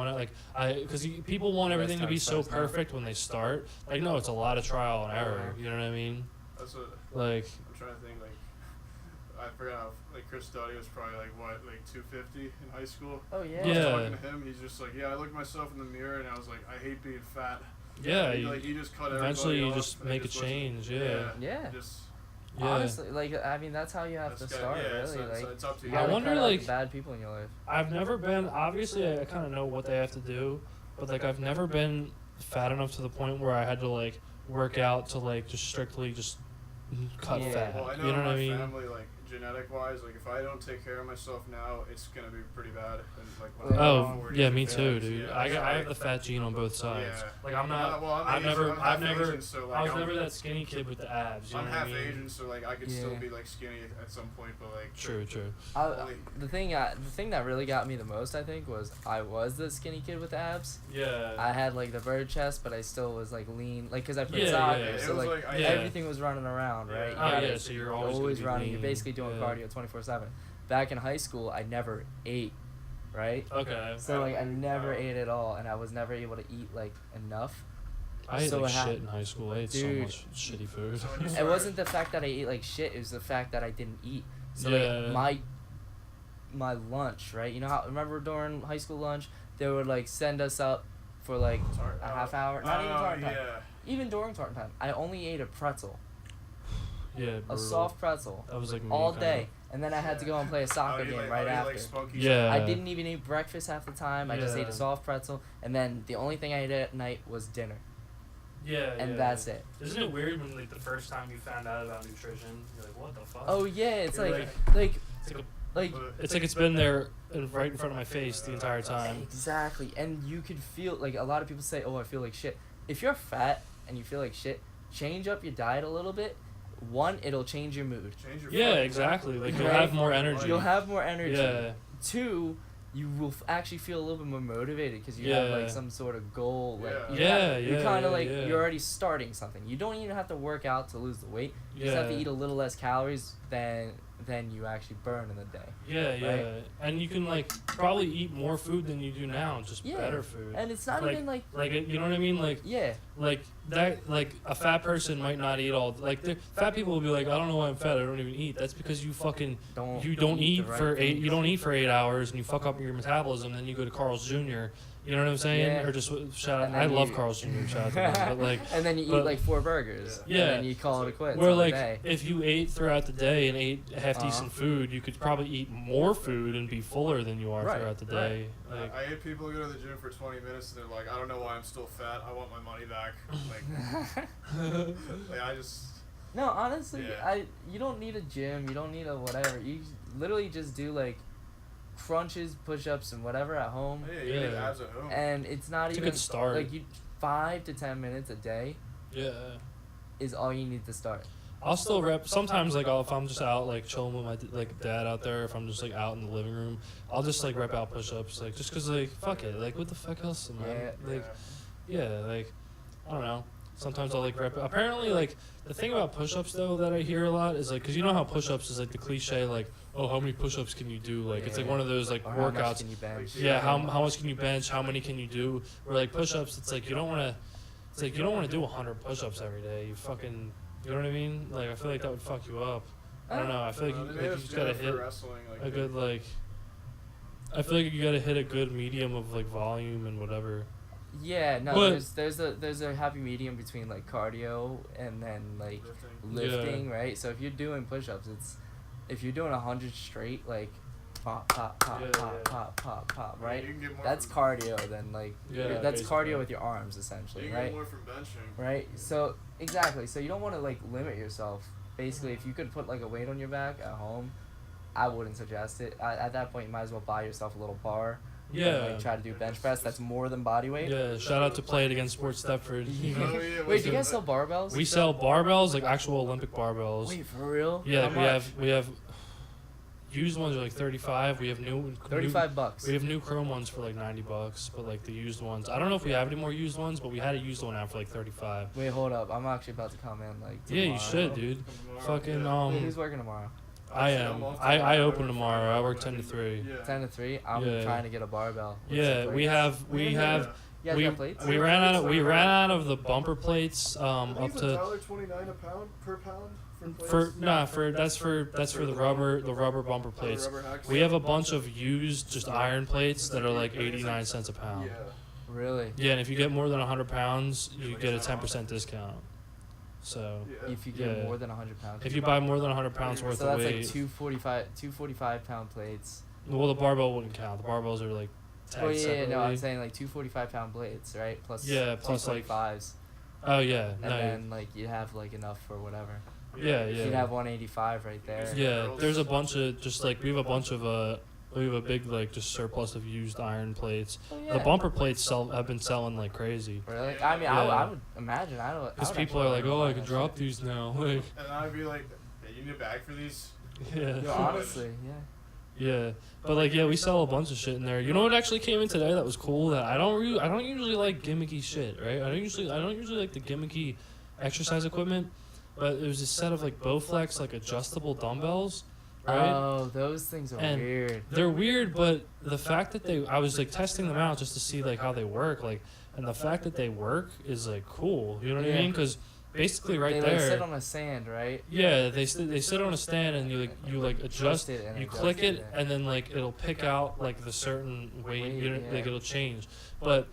because people want everything to be so perfect when they start. Like, no, it's a lot of trial and error. You know what I mean? That's what, like, I'm trying to think, like, I forgot, like, Chris Duddy was probably like 250 in high school. Oh yeah. I was talking to him, he's just like, I looked myself in the mirror and I was like, I hate being fat. Yeah, he just cut eventually you off, just make a change. Yeah. Honestly, like, I mean, that's how you have to start, really. So like, it's up to you. I wonder, like, the bad people in your life. I've never been. Obviously, I kind of know what they have to do, but like, I've never been fat enough to the point where I had to like work out to like just strictly just cut fat. Well, I know, you know what I mean? Family, like, genetic wise, like, if I don't take care of myself now, it's gonna be pretty bad. And, like, when I'm 40, me too, dude. I have the fat gene on both sides. Like, I'm not. I was never that skinny kid with the abs. You I'm know half what I mean? Asian, so like I could still be like skinny at some point, but like. True. The thing that really got me the most, I think, was I was the skinny kid with the abs. Yeah. I had like the bird chest, but I still was like lean, like, cause I played soccer, so like everything was running around, right? So you're always running. lean. You're basically doing cardio 24/7. Back in high school, I never ate, right? Okay. So like I never ate at all, and I was never able to eat like enough. I ate like shit in high school. I ate so much shitty food. It wasn't the fact that I ate like shit; it was the fact that I didn't eat. So like my lunch, right? You know how, remember during high school lunch, they would like send us up for like a half hour. Not even tartan time. Even during tartan time, I only ate a pretzel. Yeah, a soft pretzel. That was like all day, and then I had to go and play a soccer game right after. I didn't even eat breakfast half the time. I just ate a soft pretzel, and then the only thing I ate at night was dinner. And that's it. Isn't it weird when like the first time you found out about nutrition, you're like, what the fuck? Oh yeah, it's like it's like Like it's like it's been there right in front of my face the entire time. Exactly, and you could feel like a lot of people say, "Oh, I feel like shit." If you're fat and you feel like shit, change up your diet a little bit. One, it'll change your mood. Yeah, exactly. Like you'll have more energy. You'll have more energy. Yeah. Two, you will actually feel a little bit more motivated because you have like some sort of goal. Like you're kind of like you're already starting something. You don't even have to work out to lose the weight. You just have to eat a little less calories than you actually burn in the day. Yeah, right? Yeah. And you can like probably eat more food than you do now, just better food. And it's not even like you know what I mean? Like like that, like a fat person might not eat all, like fat people will be like, I don't know why I'm fat, I don't even eat. That's because you fucking don't eat for 8 hours and you fuck up your metabolism, then you go to Carl's Jr. You know what I'm saying? Yeah. Or just shout out. I love Carl's Jr. Shout out to them, but like. And then you eat like 4 burgers. Yeah. And then you call it a quit. Where like if you ate throughout the day and ate half decent food, you could probably eat more food and be fuller than you are throughout the day. Right. Like, I hate people who go to the gym for 20 minutes and they're like, I don't know why I'm still fat. I want my money back. Like I just. No, honestly, you don't need a gym. You don't need a whatever. You literally just do like crunches, push-ups, and whatever at home. Yeah, you need abs at home. And it's not even a good start. Like 5 to 10 minutes a day. Yeah. Is all you need to start. I'll still rep. Sometimes like if I'm just out like chilling with my like dad out there, if I'm just like out in the living room, I'll just like rep out push-ups, like just cause like fuck it, like what the fuck else am I like? Yeah, like I don't know. Sometimes I'll like rep. Apparently, like the thing about push-ups though that I hear a lot is like, cause you know how push-ups is like the cliche like, oh, how many push-ups can you do? Like it's like one of those like workouts. How much can you bench? Yeah, how much can you bench? How many can you do? Where like push-ups, it's like you don't want to. It's like you don't want to do 100 push-ups every day. You fucking, you know what I mean? Like I feel like that would fuck you up. I don't know. I feel like you just gotta hit a good like. I feel like you gotta hit a good medium of like volume and whatever. Yeah, no, but, there's a happy medium between like cardio and then like lifting, right? So if you're doing push-ups, if you're doing 100 straight, like pop, pop, right? That's cardio. Then like that's cardio with your arms essentially, you right? Get more from benching. Right. So exactly. So you don't want to like limit yourself. Basically, if you could put like a weight on your back at home, I wouldn't suggest it. At that point, you might as well buy yourself a little bar. Yeah. And, like, try to do bench press. That's more than body weight. Yeah. Shout out to Play It Against Sports Stepford. Wait, do you guys sell barbells? We sell barbells, like actual Olympic barbells. Wait, for real? Yeah, we have used ones are like $35. We have new $35. We have new chrome ones for like $90, but like the used ones, I don't know if we have any more used ones, but we had a used one out for like $35. Wait, hold up. I'm actually about to come in like tomorrow. Yeah, you should, dude. Fucking Wait, who's working tomorrow? I am. I open tomorrow. I work 10 to 3. 10 to 3. I'm trying to get a barbell. We have. You guys got plates? We ran out of the bumper plates. Up to $1.29 a pound per pound. That's for the rubber bumper plates. We have a bunch of used just iron plates that are like 89 cents a pound. Yeah. Really? Yeah, and if you get more than 100 pounds, you get a 10% discount. So if you get more than 100 pounds. If you buy more than 100 pounds worth of weight. So that's like 245 pound plates. Well, the barbell wouldn't count. The barbells are like tagged separately. No, I'm saying like 245 pound plates, right? Plus plus like 5s. Oh yeah. And then like you have like enough for whatever. Yeah. You'd have 185 right there. Yeah, there's a bunch of just like we have a big like just surplus of used iron plates. Oh, yeah. The bumper plates have been selling like crazy. Really? I mean, I would imagine. Because people are like, oh, I can drop these now. Like, and I'd be like, hey, you need a bag for these? Yeah. Yo, honestly, yeah. But like, we sell a bunch of shit in there. You know what actually came in today that was cool? That I don't usually like gimmicky shit, right? I don't usually like the gimmicky exercise equipment. But it was a set of like Bowflex like adjustable dumbbells. Right? Oh, those things are weird. They're weird, but the fact that I was like testing them out just to see like how they work, like, and the fact that they work is like cool. You know what I mean? Because basically they there, sit on a stand, right? Yeah, they sit on a stand and you adjust it, you click it, and then like it'll pick out like the certain weight, like it'll change. But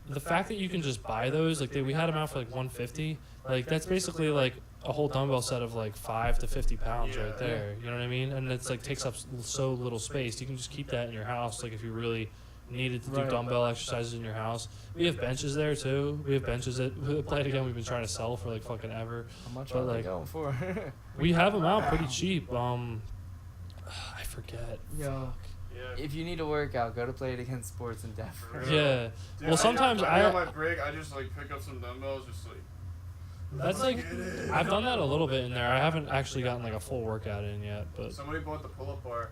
the fact that you can just buy those, like we had them out for like $150, like that's basically like a whole dumbbell set of like 5 to 50 pounds right there. You know what I mean? And it's like takes up so little space. You can just keep that in your house. Like if you really needed to do dumbbell exercises in your house, we have benches there too. We have benches that Play It Again we've been trying to sell for like fucking ever. How much are they going for? We have them out pretty cheap. I forget. Yo. Yeah. If you need to work out, go to Play It Again Sports in Denver. Yeah. Dude, well, sometimes on my break, I just like pick up some dumbbells, just like. That's like, I've done that a little bit in there. I haven't actually gotten like a full workout in yet, but. Somebody bought the pull-up bar.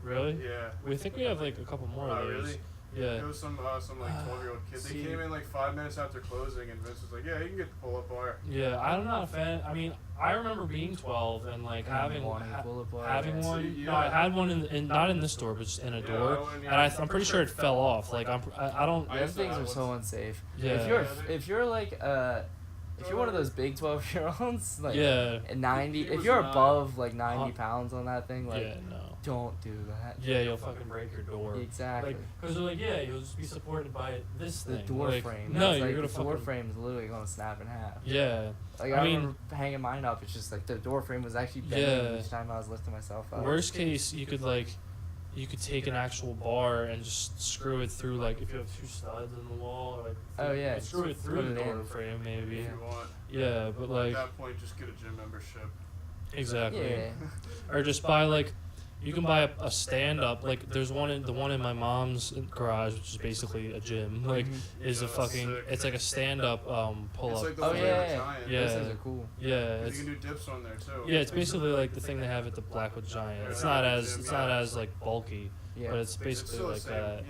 Really? Yeah. We think we have like a couple more of those. Really? Yeah. It was some like 12-year-old kid. They came in like 5 minutes after closing, and Vince was like, "Yeah, you can get the pull-up bar." Yeah, I'm not a fan. I mean, I remember being 12 and like having one. No, I had one in not in this store, but just in a door, and I'm pretty sure it fell off. Like I don't. Those things are so unsafe. Yeah. If you're like if you're one of those big 12-year-olds, like 90, if you're above like 90 pounds on that thing, like don't do that. Yeah, you'll fucking break your door. Exactly. Because they're like, yeah, you'll just be supported by this thing. The door frame. No, you're gonna the door frame is literally gonna snap in half. Yeah. Like I remember hanging mine up. It's just like the door frame was actually bending each time I was lifting myself up. Worst case, you could take an actual bar and just screw it through, like if you have 2 studs in the wall, or like screw it through the door frame maybe. If you want. Yeah, but like at that point, just get a gym membership. Exactly. Yeah. Or just buy like. You can buy a stand-up, like there's the one in my mom's garage, which is basically a gym. Like, is a fucking, it's like a stand-up pull-up. It's like the Giant. Yeah. Those things are cool. Yeah. You can do dips on there too. Yeah, it's basically like the thing they have at the Blackwood Giant. It's not as like bulky, but it's basically like that.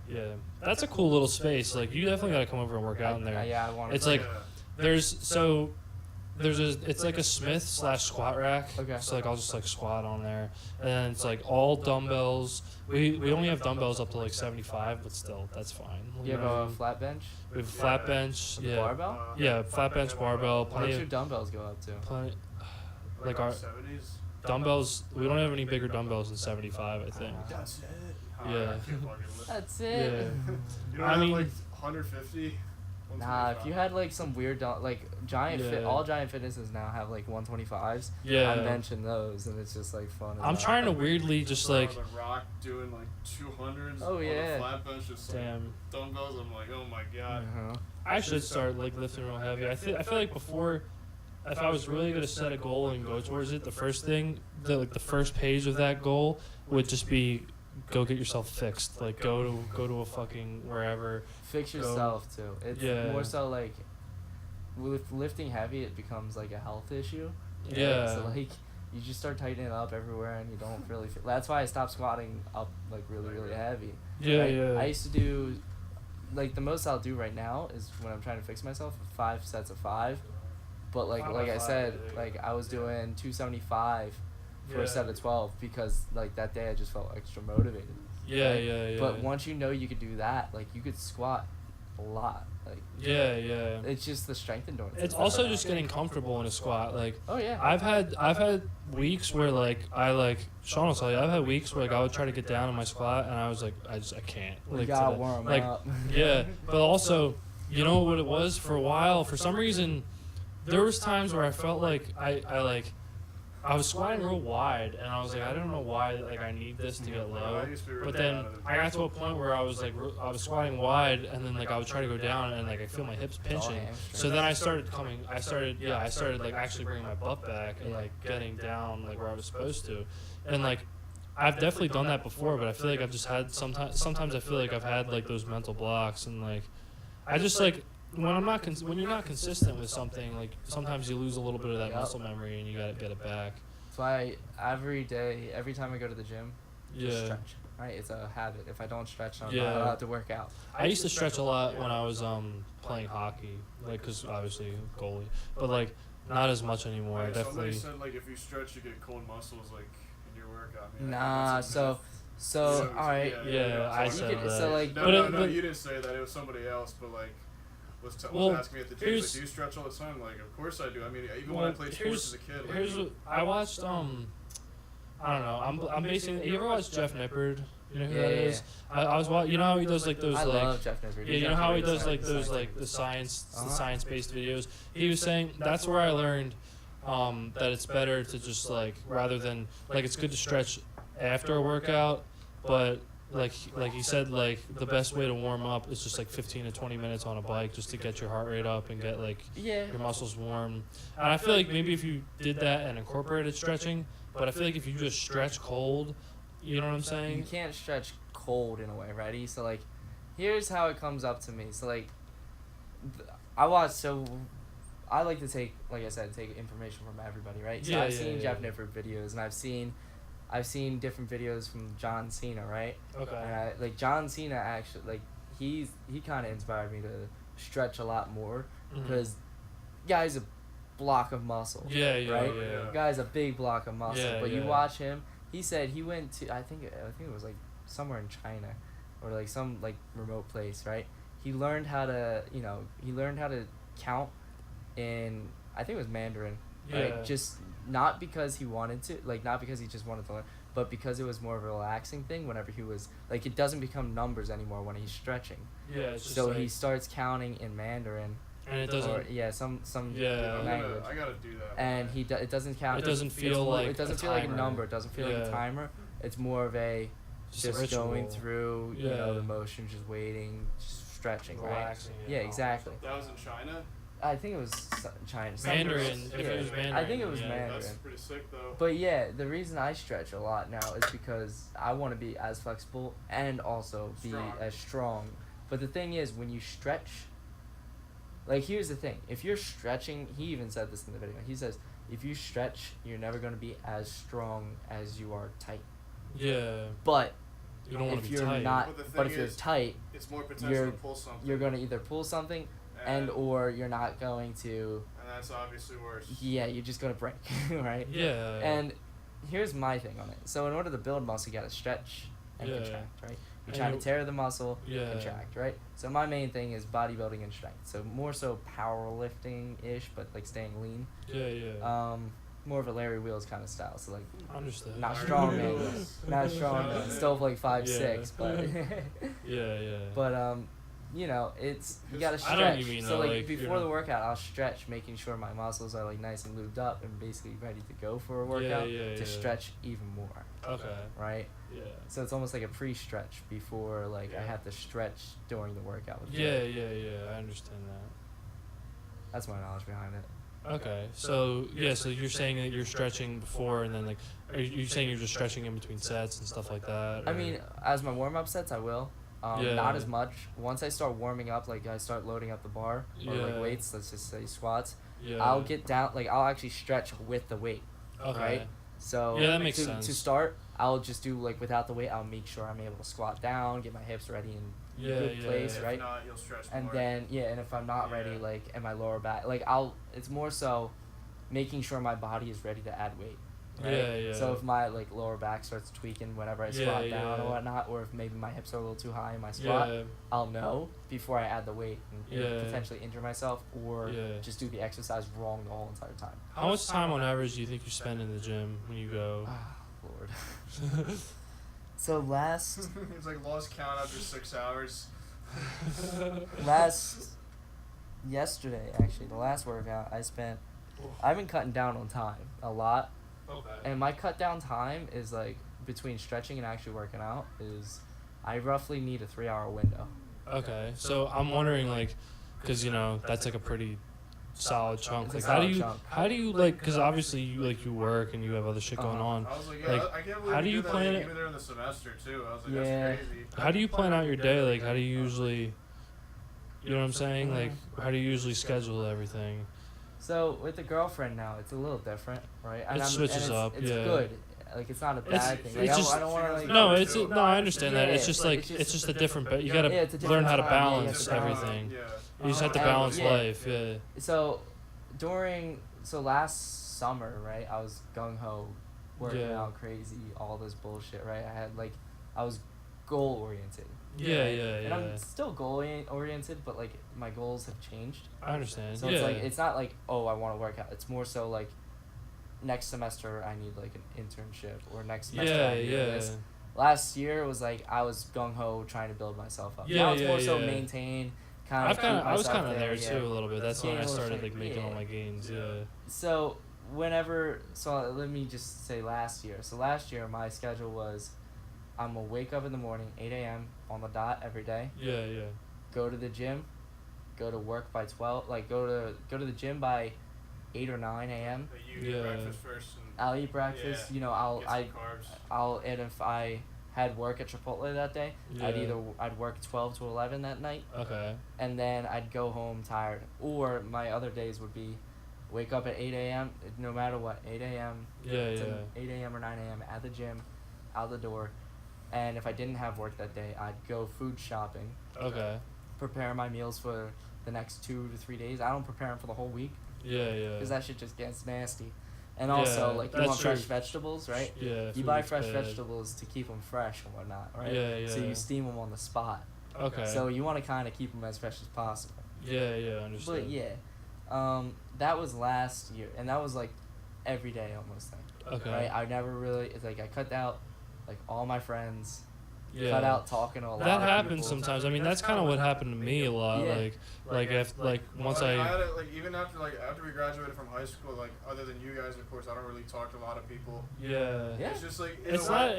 Yeah. That's a cool little space. Like you definitely gotta come over and work out in there. Yeah, I want to. It's like it's like a Smith/squat rack. Okay. So like I'll just like squat on there, and then it's like all dumbbells. We only have dumbbells up to like 75, but still that's fine. You have a flat bench? We have a flat bench. Yeah. Barbell? Yeah, flat bench, barbell. What do your dumbbells go up to? Like our 70s. Dumbbells. We don't have any bigger dumbbells than 75, I think. That's it. Yeah. That's it. Yeah. You don't have like 150. Nah, if you had like some weird like all Giant Fitnesses now have like 125s. Yeah. I'm benching those, and it's just like fun. I'm trying to weirdly just like. The Rock doing like 200s. Oh yeah. On the flat bench, just like dumbbells. I'm like, oh my god. I should start like lifting real heavy. I feel like before, if I was really gonna set a goal and go towards it, the first page of that goal would just be. Go get yourself fixed. Like go to a fucking wherever. Fix yourself too. It's more so like with lifting heavy, it becomes like a health issue. Yeah. So like you just start tightening it up everywhere, and you don't really. That's why I stopped squatting up like really heavy. Yeah. I used to do, like the most I'll do right now is when I'm trying to fix myself 5 sets of 5, but like I said, like I was doing 275. For a set of 12 because like that day I just felt extra motivated. Yeah. But once you know you could do that, like you could squat a lot. Like it's just the strength endurance. It's also just getting comfortable in a squat. Like I've had weeks where like Sean will tell you I've had weeks where like I would try to get down in my squat and I was like I can't. Like, you gotta warm up. Yeah, but also you know what it was for a while. For some reason, there was times where I felt like I was squatting real wide, and I was like, I don't know why, like, I need this to get low. But then I got to a point where I was like, I was squatting wide, and then like I would try to go down, and like I feel my hips pinching. So then I started like actually bringing my butt back and like getting down like where I was supposed to, and like I've definitely done that before, but I feel like I've just had sometimes I feel like I've had like those mental blocks, and like I just like. When you're not consistent with something, like sometimes you lose a little bit of that muscle memory, and you gotta get it back. That's why every time I go to the gym, just stretch. Right, it's a habit. If I don't stretch, I'm not allowed to work out. I used to stretch a lot when I was playing hockey, like because obviously goalie, but like not as much anymore. Right, definitely. Somebody said like if you stretch, you get cold muscles like in your workout. Nah, so all right. Yeah, I said that. So like, no, you didn't say that. It was somebody else, but like. Was asking me at the gym, like, do you stretch all the time? Like, of course I do. I mean, even when I played sports as a kid. Like, I watched, I don't know, I'm basing, you ever watch Jeff Nippard? You know who that is? I was watching, you know how he does like those I love Jeff Nippard. Yeah, you know how he does like those like the science-based videos? He was saying that's where I learned that it's better to just like, rather than, like it's good to stretch after a workout, but like he said, like the best way to warm up is just like 15 to 20 minutes on a bike just to get your heart rate up and get like your muscles warm. And I feel like maybe if you did that and incorporated stretching, but I feel like if you just stretch cold, you know what I'm saying? You can't stretch cold in a way, ready? So, like, here's how it comes up to me. So, like, I like to take, like I said, take information from everybody, right? So I've seen Jeff Nippard videos, and I've seen different videos from John Cena, right? Okay. And John Cena actually, like, he kind of inspired me to stretch a lot more, because guy's a block of muscle. Right? Yeah. Guy's a big block of muscle. Yeah, but you watch him. He said he went to I think it was like somewhere in China, or like some like remote place, right? He learned how to count in, I think it was Mandarin. Right? Just not because he wanted to, like, not because he just wanted to learn, but because it was more of a relaxing thing whenever he was, like, it doesn't become numbers anymore when he's stretching. Yeah, it's just so like, he starts counting in Mandarin. And it doesn't. Or, some Yeah, language. I gotta do that. And it doesn't count. It doesn't feel like it doesn't feel like a number. It doesn't feel like a timer. It's more of a just going through, the motion, just waiting, just stretching, relaxing, right? Yeah, exactly. That was in China? I think it was China. Mandarin. If it was Mandarin. I think it was Mandarin. That's pretty sick, though. But yeah, the reason I stretch a lot now is because I want to be as flexible and also be as strong. But the thing is, when you stretch, like, here's the thing. If you're stretching, he even said this in the video. He says, if you stretch, you're never going to be as strong as you are tight. Yeah. But you don't want if to be you're tight. not, but if you're tight, it's more potential to pull something. You're going to either pull something or you're not going to. And that's obviously worse. Yeah, you're just going to break, right? Yeah. And here's my thing on it. So in order to build muscle, you got to stretch and contract, right? You're trying to tear the muscle, contract, right? So my main thing is bodybuilding and strength. So more so powerlifting-ish, but like staying lean. Yeah. More of a Larry Wheels kind of style. So like, understood. Not strong man, not strong man. Still like 5'6", but yeah. But you gotta stretch. I know what you mean, so though, like before the workout, I'll stretch, making sure my muscles are like nice and lubed up and basically ready to go for a workout to stretch even more. Okay. Right. Yeah. So it's almost like a pre-stretch before I have to stretch during the workout. Yeah. I understand that. That's my knowledge behind it. Okay. So so you're saying that you're stretching before, and then like, are you saying you're just stretching in between sets and stuff like that? Or? I mean, as my warm-up sets, I will. Not as much. Once I start warming up, like I start loading up the bar or like weights, let's just say squats. I'll get down. Like I'll actually stretch with the weight. Okay. Right. So that makes sense. To start, I'll just do like without the weight. I'll make sure I'm able to squat down, get my hips ready in good place, right? If not, you'll stretch and more. then and if I'm not ready, like, and my lower back, like it's more so making sure my body is ready to add weight. Right? Yeah. So if my like lower back starts tweaking whenever I squat down or whatnot, or if maybe my hips are a little too high in my squat, I'll know before I add the weight and potentially injure myself or just do the exercise wrong the whole entire time. How much time on average do you think you spend in the gym when you go? Lord. So last. It's like lost count after 6 hours. Yesterday, actually, the last workout I've been cutting down on time a lot. Okay. And my cut down time is like between stretching and actually working out is I roughly need a 3-hour window. Okay. So I'm wondering, like, because that's like a pretty solid chunk. Like, how do you like? Because obviously you work and you have other shit going on. I was like, I can't believe how do you plan it? Even during the semester too. I was like, that's crazy. How do you plan out your day? Like, how do you usually? You know what I'm saying? Like, how do you usually schedule everything? So with the girlfriend now, it's a little different, right? And it switches up. It's good. Like, it's not a bad thing. Like, I don't want to like. No, I understand that. It's just like it's just a different. But you gotta learn how to balance everything. You just have to balance life. Yeah. So last summer, right? I was gung ho, working out crazy, all this bullshit, right? I was goal oriented. Yeah. And I'm still goal oriented, but like my goals have changed. I understand. So it's like it's not like, oh, I want to work out. It's more so like next semester I need like an internship, or next semester I need this. Last year was like I was gung ho trying to build myself up. Now it's more so maintain. I was kind of there too a little bit. That's when I started like making all my gains. Yeah. So let me just say last year. So last year my schedule was, I'm gonna wake up in the morning, 8 a.m. on the dot every day. Yeah. Go to the gym, go to work by 12. Like go to the gym by 8 or 9 a.m. You eat breakfast first. I'll eat breakfast. You know, I'll and if I had work at Chipotle that day, I'd work 12 to 11 that night. Okay. And then I'd go home tired. Or my other days would be wake up at 8 a.m. no matter what, 8 a.m. 8 a.m. or 9 a.m. at the gym, out the door. And if I didn't have work that day, I'd go food shopping. Okay. Prepare my meals for the next 2 to 3 days. I don't prepare them for the whole week. Yeah. Because that shit just gets nasty. And also, like, you want fresh vegetables, right? Yeah. You buy fresh vegetables to keep them fresh and whatnot, right? Yeah. So you steam them on the spot. Okay. So you want to kind of keep them as fresh as possible. Yeah, understood. But yeah, that was last year, and that was like every day almost. Okay. Right? I never really. It's like I cut out like all my friends. Yeah. Cut out talking to a lot that of happens people. sometimes. I mean, that's kind of what happened to me a lot. Yeah. Once I had it, like even after we graduated from high school, like other than you guys, of course, I don't really talk to a lot of people. Yeah. It's just like it's not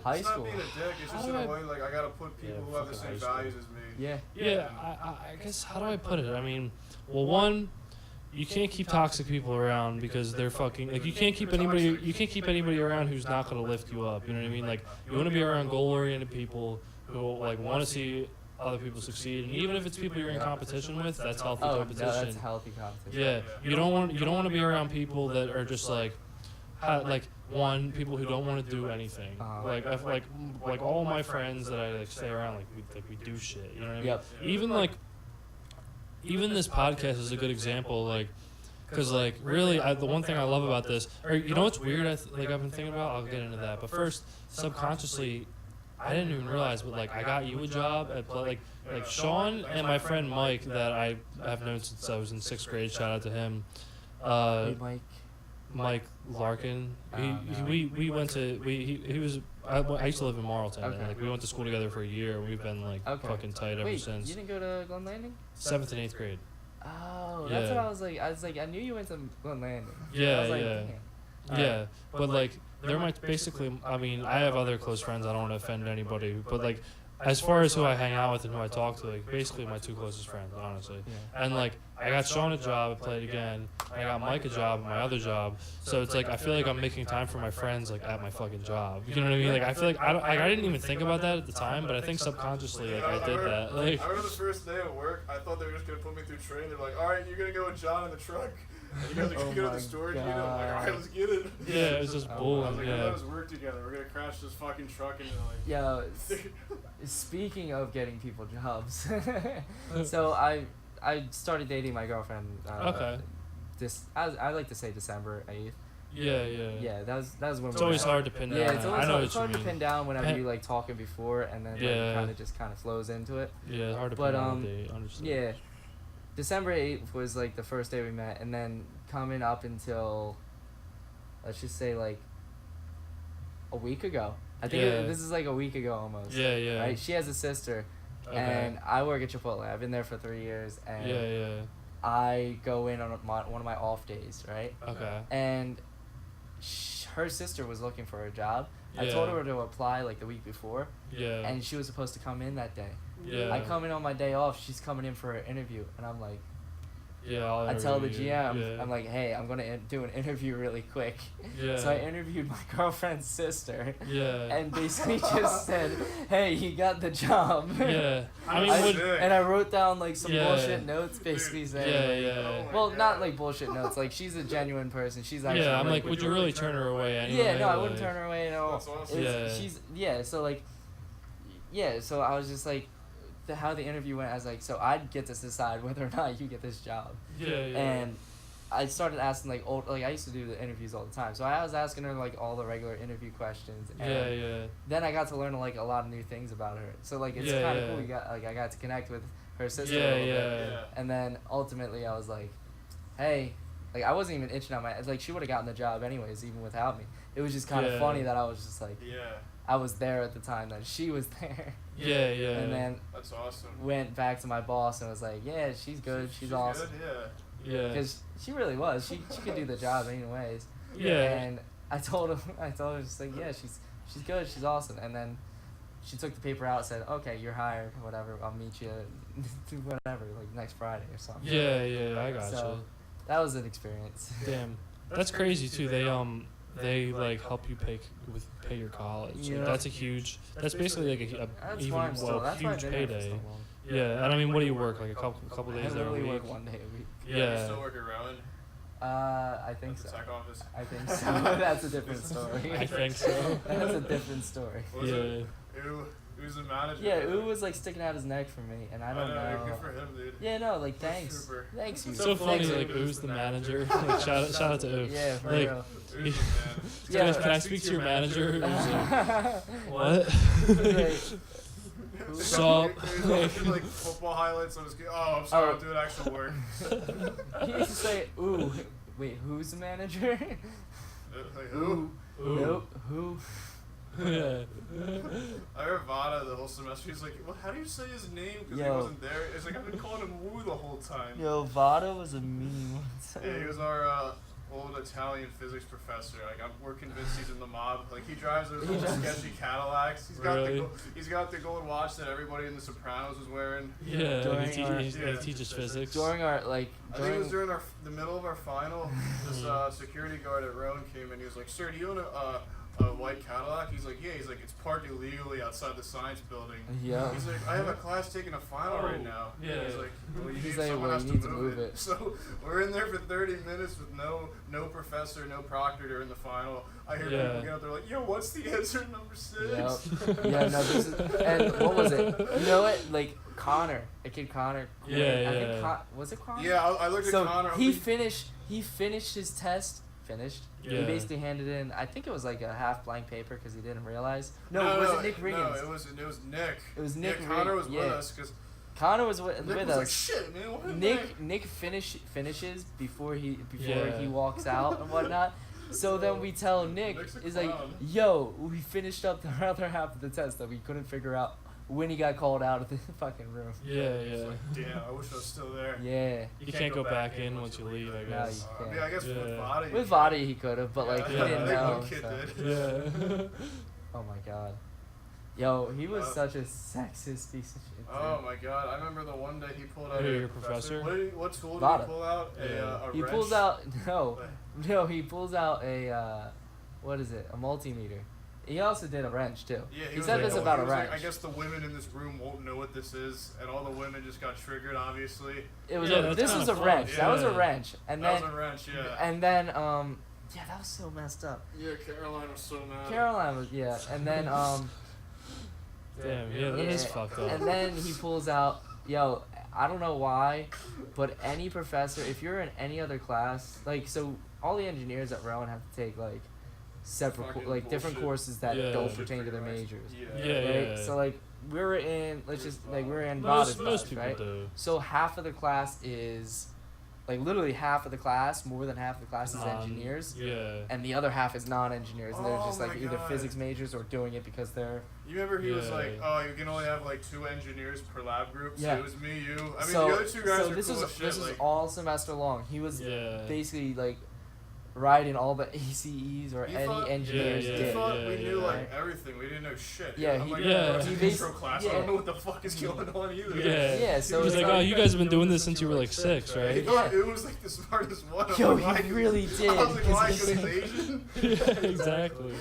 high school. Being a dick. It's just in a way like I gotta put people who have the same values as me. Yeah. Yeah. I guess how do I put it? I mean, well, one. You can't keep toxic people around because they're fucking like you can't keep anybody around who's not gonna lift you up. You know what I mean? Like you want to be around goal-oriented people who like want to see other people succeed, and even if it's people you're in competition with, that's healthy competition. No, that's healthy competition. Yeah, you don't want to be around people that are just people who don't want to do anything. Like all my friends that I like stay around, we do shit. You know what I mean? Yep. Even this podcast is a good example, like, because, like, really, the one thing I love about this, or, you know what's weird, I've been thinking about? I'll get into that. But first, subconsciously, I didn't even realize, but, like, I got you a job at, like Sean and my friend Mike that I have known since I was in 6th grade, shout out to him. Hey, Mike Larkin. He was. I used to live in Marlton. Okay. And, like, we went to school together for a year. We've been fucking tight ever since. You didn't go to Glen Landing? 7th and 8th grade. Oh, that's what I was like. I knew you went to Glen Landing. Yeah, I was like, yeah. But like, there might basically. I mean, I have other close friends. I don't want to offend anybody, but like, as far as who I hang out with and who I talk to, like, basically my 2 closest friends, honestly. Yeah. And like, I got Sean a job. I played again. I got Mike a job at my other job. So it's like I feel like I'm making time for my friends, like, at my fucking job. You know what I mean? Like, I feel like I didn't even think about that at the time, but I think subconsciously, like, I did that. Like, I remember the first day at work, I thought they were just gonna put me through training. They're like, all right, you're gonna go with John in the truck. And you guys are gonna go to the storage unit. I'm like, all right, let's get it. Yeah, it was just bull. I was like, let us work together. We're gonna crash this fucking truck into like. Yo, speaking of getting people jobs, so I started dating my girlfriend. Okay. I like to say December 8th. Yeah. Yeah, that was when. It's always hard to pin down. Yeah, it's always hard to pin down whenever you like talking before, and then it kind of flows into it. Yeah, hard to pin down the date. Understand. Yeah, December 8th was like the first day we met, and then coming up until, let's just say like a week ago. I think this is like a week ago almost. Yeah. Right? She has a sister, and I work at Chipotle. I've been there for 3 years, and I go in on one of my off days, right? Okay. And her sister was looking for a job. I told her to apply like the week before. Yeah. And she was supposed to come in that day. Yeah. I come in on my day off. She's coming in for an interview, and I'm like, yeah. I tell the GM, I'm like, hey, I'm gonna do an interview really quick. Yeah. So I interviewed my girlfriend's sister. Yeah. And basically just said, hey, he got the job. Yeah. And I wrote down like some bullshit notes, basically saying. Yeah. Well, not like bullshit notes. Like, she's a genuine person. She's actually. Yeah, I'm like, would you really turn her away anyway? Yeah, no, I wouldn't turn her away at all. That's awesome. So I was just like, how the interview went, I was like, so I'd get to decide whether or not you get this job. Yeah. And I started asking I used to do the interviews all the time, so I was asking her like all the regular interview questions. And then I got to learn like a lot of new things about her. So like it's kind of cool. I got to connect with her sister a little bit. Yeah. And then ultimately I was like, hey, like I wasn't even itching on my like she would have gotten the job anyways even without me. It was just kind of funny that I was just like I was there at the time that she was there. Yeah. And then that's awesome. Went back to my boss and was like, yeah, she's good. She's awesome. Good, yeah. Because she really was. She could do the job anyways. Yeah. And I told her just like, yeah, she's good. She's awesome. And then she took the paper out and said, okay, you're hired. Whatever. I'll meet you whatever, like next Friday or something. Yeah. I gotcha. that was an experience. Damn, that's crazy too. They like help you pay your college. Yeah. Like, that's a huge. That's basically like a That's even fine still. That's why huge I've been there for payday. so long. Yeah, and I mean, what do you work like a couple I days there a literally week? work 1 day a week. You still work at Rowan? I think so. Tech office. I think so. That's a different story. I think so. That's a different story. Who's the manager? Yeah, U was like sticking out his neck for me, and I don't know. Good for him, dude. Yeah, no, like thanks, thanks you. It's so funny, Thanks, like U's the manager. Like, shout out to U. Yeah, for like, real. Yeah, can I speak to your manager? Like, what? Sup? Like football highlights. Oh, I'm sorry, I'm doing actual work. He used to say, "Ooh, wait, who's the manager?" Like, who? Nope, who? Yeah. I heard Vada the whole semester. He's like, well, how do you say his name? Because he wasn't there. It's like, I've been calling him Woo the whole time. Yo, Vada was a meme. Yeah, he was our old Italian physics professor. Like, we're convinced he's in the mob. Like, he drives those little sketchy Cadillacs. He's got the gold watch that everybody in The Sopranos was wearing. Yeah, he teaches physics. During our, I think it was during the middle of our final, this security guard at Rowan came in. He was like, sir, do you own a white Cadillac? He's like, yeah. He's like, it's parked illegally outside the science building. Yeah. He's like, I have a class taking a final right now. Yeah. He's like, well, you He's need like, someone well, has you to need move it. So we're in there for 30 minutes with no professor, no proctor during the final. I hear people get up there like, yo, what's the answer to number 6? Yep. Yeah, no, this is, and what was it? You know what? Like Connor, a kid Connor. Yeah, I think was it Connor? Yeah, I looked at Connor. He finished his test. Yeah. He basically handed in, I think it was like a half blank paper because he didn't realize. No, was it Nick Riggins? No, it was Nick. It was Nick. Yeah, Connor was with us because Connor was with was us. Like, shit, man, what Nick finishes before he walks out and whatnot. So then we tell Nick, is like, yo, we finished up the other half of the test that we couldn't figure out when he got called out of the fucking room. Yeah. Like, damn, I wish I was still there. Yeah. You can't go back in once you leave, I guess. No, you can't. I guess with Vada. With Vada he could have, but like he didn't know. One kid did. Yeah. Oh my god. Yo, he was such a sexist piece of shit. Oh my god, I remember the one day he pulled out your professor? What tool Vada. did he pull out? A He wrench? pulls out he pulls out a what is it? A multimeter. He also did a wrench too. Yeah, he said like, this about a wrench. Like, I guess the women in this room won't know what this is, and all the women just got triggered. Obviously, It was Yeah, this was a fun. wrench. Yeah. That was a wrench, and that then was a wrench. Yeah. and then yeah, that was so messed up. Yeah, Caroline was so mad. Caroline was and then Damn, yeah, that is fucked up. And then he pulls out, yo, I don't know why, but any professor, if you're in any other class, like, so all the engineers at Rowan have to take, like, separate, like, different courses that don't pertain to their majors. Yeah. So, like, we were in Most Vada's people right? do. So half of the class is, like, literally half of the class, more than half of the class is engineers. Yeah. And the other half is non-engineers, and they're just, like, either God. physics majors or doing it because they're... You remember he was like, oh, you can only have like 2 engineers per lab group. So Yeah. it was me, you. I mean, so, the other 2 guys so are this cool was as shit. this was like, all semester long. He was basically like riding all the ACEs or any engineers he did. thought we knew like everything. We didn't know shit. Yeah, I'm he- like, yeah. it's he an bas- intro class. yeah. I don't know what the fuck is going on either. Yeah, so he's it's like, oh, you guys have been doing this since you were like 6, He right? thought it was like the smartest one. I'm Yo, like, he why? really did. I was like, why? Because he's- he's Asian? Yeah, exactly.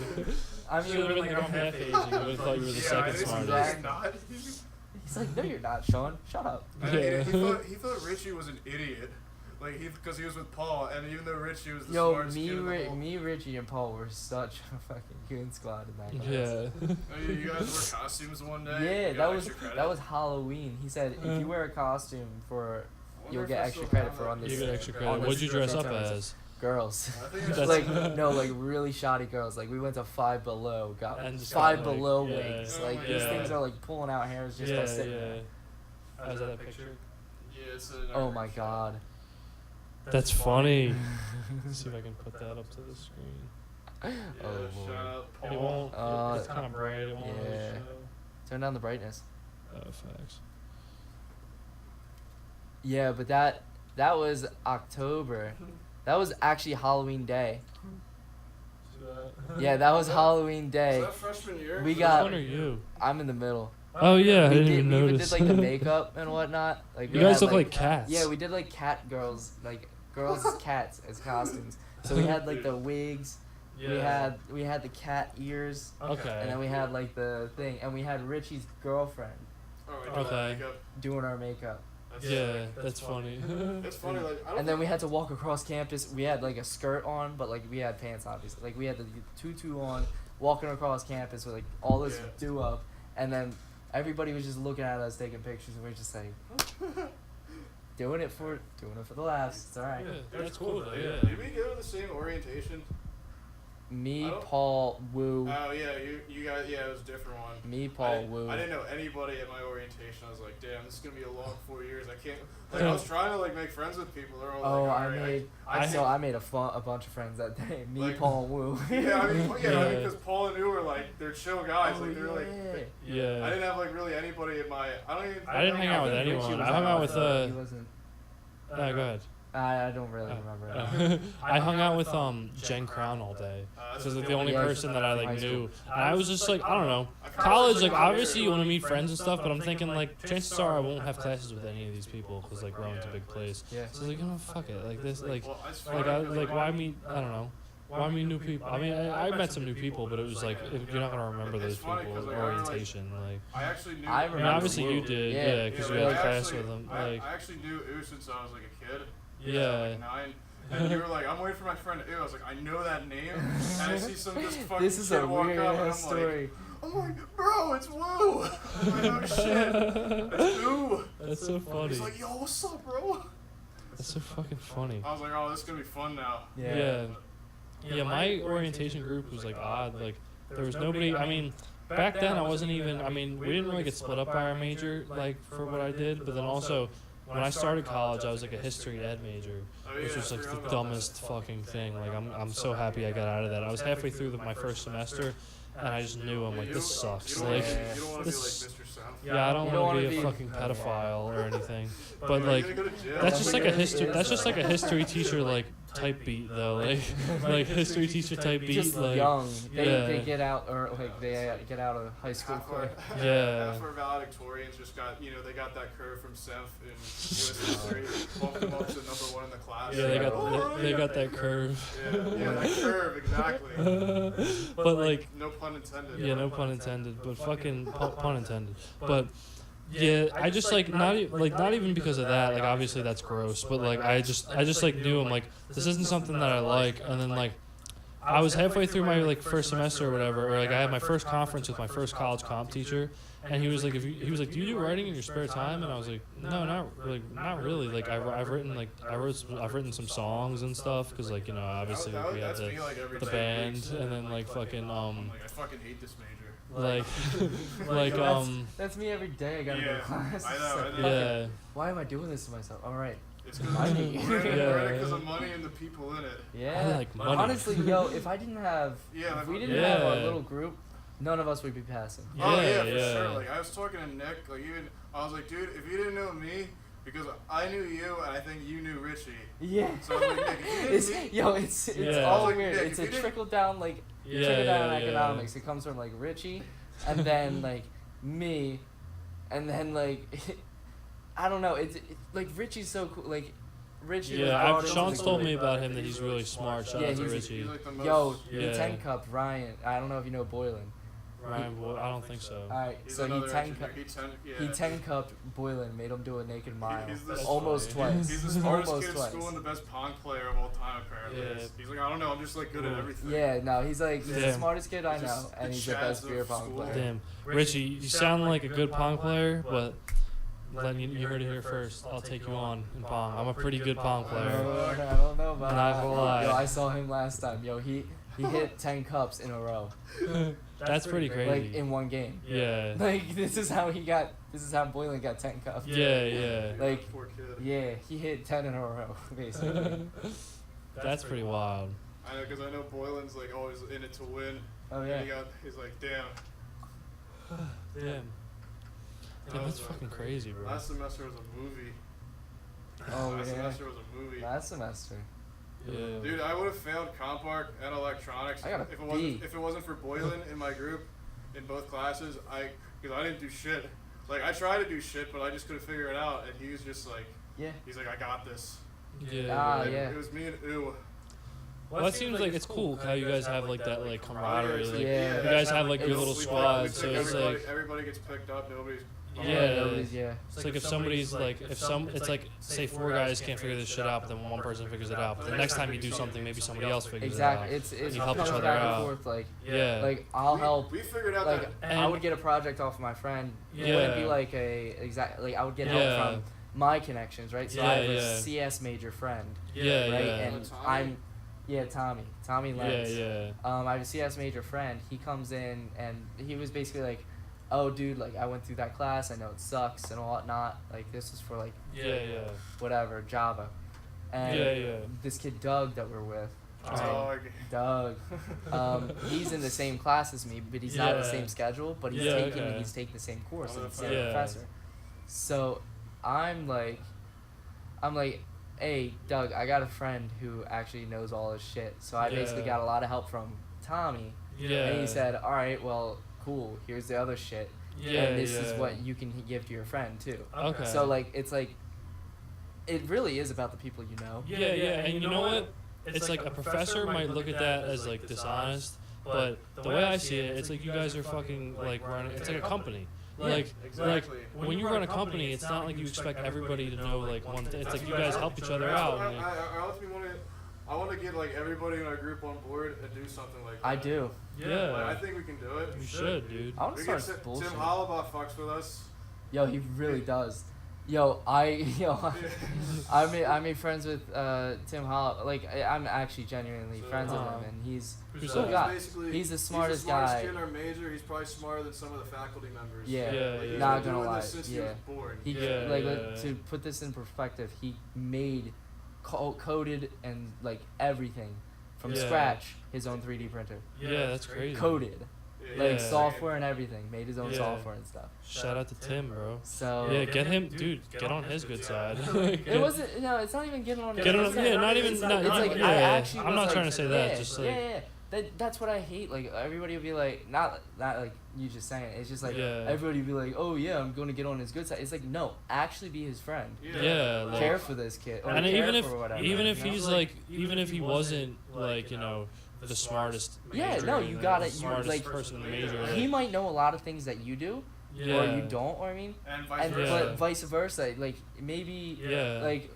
I You would have mean, been like, I'm half Asian. You would have thought you were the second smartest. Exactly. Not. he's like, no, you're not, Sean. Shut up. Yeah. He thought Richie was an idiot. Like, because he was with Paul, and even though Richie was the smartest kid in the whole... me, Richie, and Paul were such a fucking goon squad in that class. Yeah. Oh, you guys wore costumes one day? Yeah, You got that extra credit? was Halloween. He said if you wear a costume I you'll wonder get if I extra still credit have for that. on this. You get extra on credit. this What'd you dress up tournament. as? Girls. I think I That's- like no, like really shoddy girls. Like we went to Five Below, got And just Five got, like, Below yeah. wigs. Oh Like my these God. things are like pulling out hairs just by sitting there. How's that picture? Yeah, it's Oh my god. That's funny. Let's see if I can put that up to the screen. Yeah, Oh, shout out It Paul. won't. It's kind of bright. It won't really yeah. show. Turn down the brightness. Facts. Yeah, but that was October. That was actually Halloween Day. Yeah, that was Halloween Day. Was that freshman year? We Which got- one are you? I'm in the middle. Oh yeah, I We didn't did, even we even notice. did like the makeup and whatnot. Like You we guys had, look like cats. Yeah, we did like cat girls, like girls as cats as costumes. So we had like the wigs. Yeah. We had the cat ears. Okay. And then we had like the thing, and we had Richie's girlfriend. Okay. Doing our makeup. That's funny. It's funny, like. And then we had to walk across campus. We had like a skirt on, but like we had pants obviously. Like we had the tutu on, walking across campus with like all this do up, and then everybody was just looking at us taking pictures, and we were just like, doing it for the laughs. It's alright. Yeah, that's cool. Though, yeah. Did we go to the same orientation? Me, Paul, Wu. Oh yeah, you guys. Yeah, it was a different one. Me, Paul, Wu. I didn't know anybody at my orientation. I was like, damn, this is gonna be a long 4 years. I can't. Like, I was trying to like make friends with people. They're all like, I made a bunch of friends that day. Me, like, Paul, and Wu. Yeah, I mean, because Paul and Wu were like, they're chill guys. Like they're like. Yeah. I didn't have like really anybody at my. I didn't hang out with anyone. I hung out with He wasn't. No, go ahead. I don't really remember. I hung out with Jen Crown all day. This was like the only person that I like knew. And I was just like, I don't know. College, like obviously you want to meet friends and stuff, but I'm thinking like chances are I won't have classes with any of these people because like growing to a big place. So like, fuck it, like this, like why meet? I don't know. Why meet new people? I mean, I met some new people, but it was like you're not gonna remember those people. Orientation, like. I actually knew. I mean, obviously you did, yeah, because we had class with them. I actually knew Wu since I was like a kid. Yeah. Like 9. And you were like, I'm waiting for my friend Ew. I was like, I know that name. And I see some just fucking this is a weird ass story. I'm like, bro, it's Wu. I'm like, oh shit. It's Wu. That's so funny. He's like, yo, what's up, bro? That's so fucking funny. I was like, oh, this is gonna be fun now. Yeah, my orientation group was like odd. Like, there was nobody. I mean, back then I wasn't even. I mean, we didn't really get split up by our major, like, for what I did. But then also, when I started college, I was like a history ed major, which was like the dumbest fucking thing. Like I'm so happy I got out of that. I was halfway through my first semester, and I just knew I'm like, this sucks. Like this. Yeah, I don't want to be a fucking pedophile or anything. But like, that's just like a history. That's just like a history teacher like type beat though. Like history teacher type beat. Just like young. They get out or like they get out of high school quick. Half our valedictorians just got they got that curve from Ceph in U.S. history, bumped them up to #1 in the class. Yeah, they got that curve. Yeah, that curve exactly. But like, no pun intended. Yeah, no pun intended. But fucking pun intended. But. Yeah, I just like not even because of that. Like obviously that's gross, but like I just like knew I'm like this isn't something that I like. And then like I was halfway through my like first semester or whatever, or like I had my first conference with my first college comp teacher, and he was like, he was like, do you do writing in your spare time? And I was like, no, not really. Like I've written some songs and stuff because like obviously we had the band and then like fucking I fucking hate this major. That's me every day. I gotta go to class. I know. Yeah. Why am I doing this to myself? All right. It's because money. Because of money and the people in it. Yeah. I like money. Honestly, if I didn't have, if we didn't have our little group, none of us would be passing. For sure. Like I was talking to Nick. Like I was like, dude, if you didn't know me. Because I knew you, and I think you knew Richie. Yeah. So I was like, Nick, if you didn't it's all weird. Nick, it's a trickle down economics. It comes from like Richie, and then like me, and then like I don't know. It's like Richie's so cool. Like Richie. Yeah, Sean's told me about him that he's really smart. Shout out to Richie. He's like the most, he 10 cup Ryan. I don't know if you know Boylan. Ryan, I don't think so. Alright, so he 10 cupped Boylan, made him do a naked mile. Almost twice. He's the smartest kid in school and the best pong player of all time, apparently. Yeah. He's like, I don't know, I'm just like good at everything. Yeah, no, he's like, he's the smartest kid I know, and he's the best beer pong player. Damn. Richie, you sound like a good pong player, but you heard it here first. I'll take you on in pong. I'm a pretty good pong player. I don't know about that. Not gonna lie. Yo, I saw him last time. Yo, he hit 10 cups in a row. That's pretty crazy. Like in one game. Yeah. Like this is how Boylan got 10 cups. Yeah. Like he hit 10 in a row basically. That's pretty wild. I know, because I know Boylan's like always in it to win. Oh yeah. He's like, damn. Damn, that's fucking crazy, bro. Last semester was a movie. Last semester was a movie. Last semester. Yeah. Dude, I would have failed comp arc and electronics if it wasn't for Boylan in my group in both classes. Because I didn't do shit. Like I tried to do shit, but I just couldn't figure it out. And he was just like, he's like, I got this. Yeah. It was me and Ooh. Well, that seems like it's cool how you guys have like that like camaraderie. Like, yeah. You guys have like your little squad, so it's like everybody gets picked up. Nobody's. It's like if somebody's like it's like say 4 guys can't figure this shit out, but then one person figures it out. But the next time you do something, maybe somebody else figures it out. Exactly. It's you help each other back out. and forth, like like I'll help. We figured out like that I would get a project off of my friend. It wouldn't be like I would get help from my connections, right? So I have a CS major friend. Right? And I'm Tommy Lenz. I have a CS major friend. He comes in and he was basically like, oh, dude, like, I went through that class. I know it sucks and whatnot. Like, this is for, like, whatever, Java. And this kid, Doug, that we're with. Doug. He's in the same class as me, but he's not in the same schedule. But he's taking the same course with the same professor. So I'm like, hey, Doug, I got a friend who actually knows all this shit. So I basically got a lot of help from Tommy. And he said, all right, well, cool, here's the other shit. And this is what you can give to your friend, too. Okay. So, like, it's like, it really is about the people you know. And you know what? It's like a professor might look at that as, like, dishonest, but the way I see it, it's like you guys are fucking, like, running, it's like a company. Like when you run a company, it's not like you expect everybody to know like one thing. It's like you guys help each other out. I want to get like everybody in our group on board and do something like that. I do. Yeah. Like, I think we can do it. You should, dude. I want to start bullshit. Tim Hollabaugh fucks with us. Yo, he really does. I made friends with Tim Hollabaugh. Like, I'm actually genuinely friends with him, and he's a cool guy. He's the smartest guy. He's the smartest kid in our major. He's probably smarter than some of the faculty members. Yeah. Not gonna lie. Since he was born. To put this in perspective, he made, coded, and like everything from scratch his own 3D printer. Yeah, that's crazy. Coded. Like software and everything, made his own software and stuff. Shout out to Tim, bro. So get him, dude. Get on his good side. It wasn't. No, it's not even getting on. Not even. It's like I actually. I'm not trying to say that. Just like that's what I hate. Like everybody would be like, not like you just saying it. It's just like everybody would be like, oh yeah, I'm going to get on his good side. It's like no, actually be his friend. Like, care for this kid. And even if he's like, even if he wasn't like the smartest. You got it. Smartest like person in the major. He might know a lot of things that you do. Or you don't, or I mean, and vice versa. But vice versa. Like maybe, like,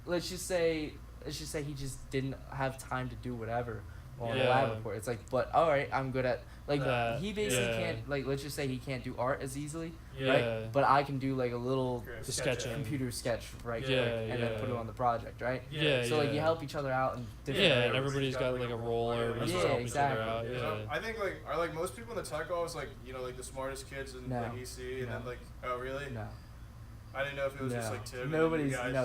let's just say he just didn't have time to do whatever on the lab report. It's like, but all right, I'm good at like he basically can't like let's just say he can't do art as easily, right? But I can do like a little computer sketch, right? And then put it on the project, right? So like you help each other out and different and everybody's got like a role or exactly. Each other out. I think like most people in the tech office like like the smartest kids in like EC and then like oh really? No. I didn't know if it was just like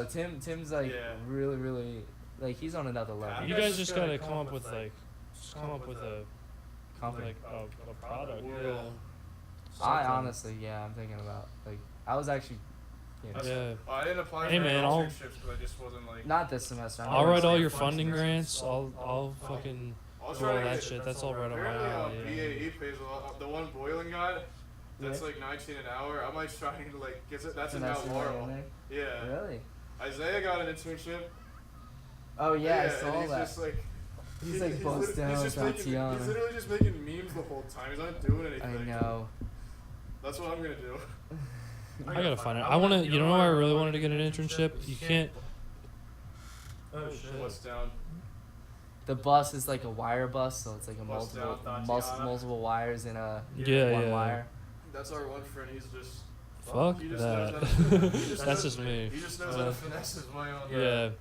Tim. Tim's like really like he's on another level. You guys just gotta come up with a product. I honestly, I'm thinking about like I was actually. I didn't apply for internships because I just wasn't like. Not this semester. I'll write all your funding grants. I'll fucking do all that shit. That's all right on my own. BAE pays a lot. The one boiling guy, that's like $19 an hour. I might try to like get it. That's in Mount Laurel. Yeah. Really? Isaiah got an internship. Oh yeah, I saw he's that. Just like. He's like bust down He's Tatiana. literally just making memes the whole time. He's not doing anything. I know. That's what I'm gonna do. I gotta find it. I wanna. You know where I really wanted to get an internship? You can't. Oh shit. What's down? The bus is like a wire bus, so it's like a multiple wires in a one wire. That's our one friend. He's just. Fuck that. That's just me. He just knows how to finesse his way on. Yeah.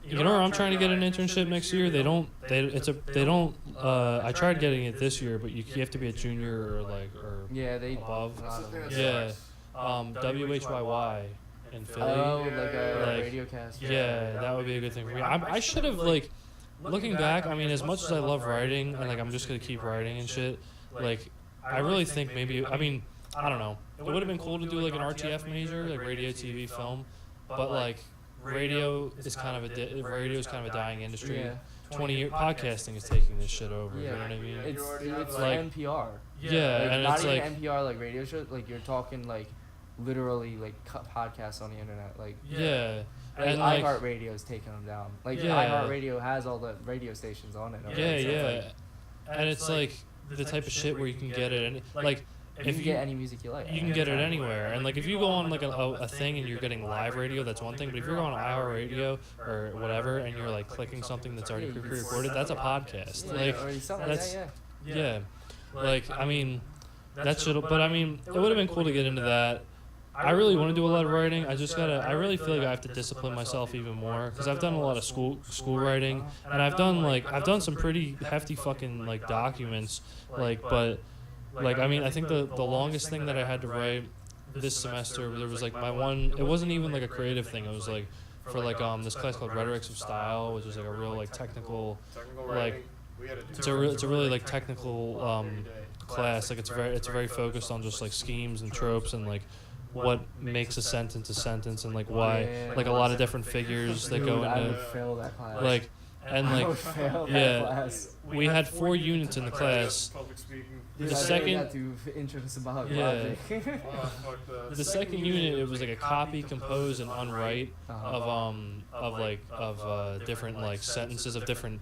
You know where I'm trying to get an internship next year? They don't. I tried getting it this year, but you have to be a junior or above. WHYY in Philly. Oh, like a radio cast. Yeah, that would be a good thing for me. I should have like, looking back. I mean, as much as I love writing and like I'm just gonna keep writing and shit. Like, I really think maybe. I mean, I don't know. It would have been cool to do like an RTF major, like radio, TV, film, but like. Radio is kind of a dying industry. 20 year podcasting is taking this shit over. You know what I mean? It's like NPR. Yeah, like, and not it's even like NPR like radio shows. Like you're talking like literally like cut podcasts on the internet. Like and like iHeartRadio is taking them down. Like iHeartRadio has all the radio stations on it. And it's like the type of shit where you can get it, and like if you get any music you like, you can get it anywhere. And like if you go on like a thing and you're getting live radio, that's one thing. But if you're going on iHeartRadio or whatever, and you're like clicking something that's already pre-recorded, that's a podcast. Like that's like I mean that should. But I mean it would have been cool to get into that. I really want to do a lot of writing. I really feel like I have to discipline myself even more because I've done a lot of school writing, and I've done some pretty hefty fucking like documents, but I mean I think the longest thing that I had to write this semester, there was like my one. It wasn't even like a creative thing. It was like for like this class called Rhetorics of Style, which is like a real like technical like it's a really like technical class. Like it's very focused on just like schemes and tropes and like what makes a sentence and like why like a lot of different figures that go into like and like we had 4 units in the class. The second the second unit, it was like a copy, compose, and unwrite of different like sentences of different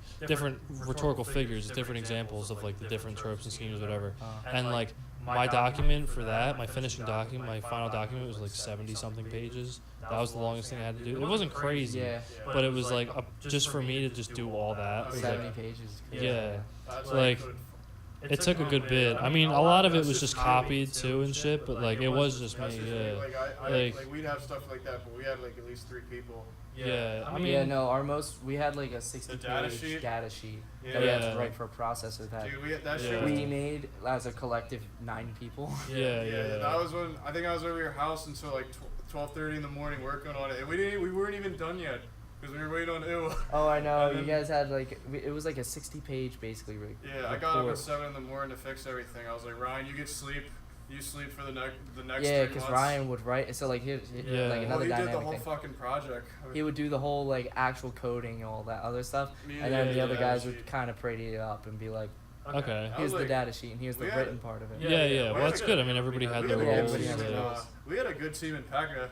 rhetorical figures, different examples of like the different tropes and schemes, whatever. And like my document for that, my finishing document, my final document was like 70 something pages. That was the longest thing I had to do. It wasn't crazy, but it was like just for me to just do all that. 70 pages. Yeah, like it took a good bit. I mean, a lot of it was just copied too and shit, but like it was just me. Yeah, like we'd have stuff like that, but we had like at least 3 people. Yeah, I mean, we had like a 60-page data sheet that we had to write for a processor that we made as a collective 9 people. Yeah. That was when I think I was over your house until like 12:30 in the morning working on it, and we weren't even done yet because we were waiting on ew. Oh, I know. You guys had like it was like a 60-page basically. I got up at 7 in the morning to fix everything. I was like, Ryan, you get sleep. You sleep for the next. Yeah, because Ryan would write. So like like another dynamic he did the whole fucking project. He would do the whole like actual coding and all that other stuff, and then the other guys would kind of pretty it up and be like, okay, here's the data sheet and here's the written part of it. Yeah. Well, that's good. I mean, everybody had their roles. We had a good team in PACA.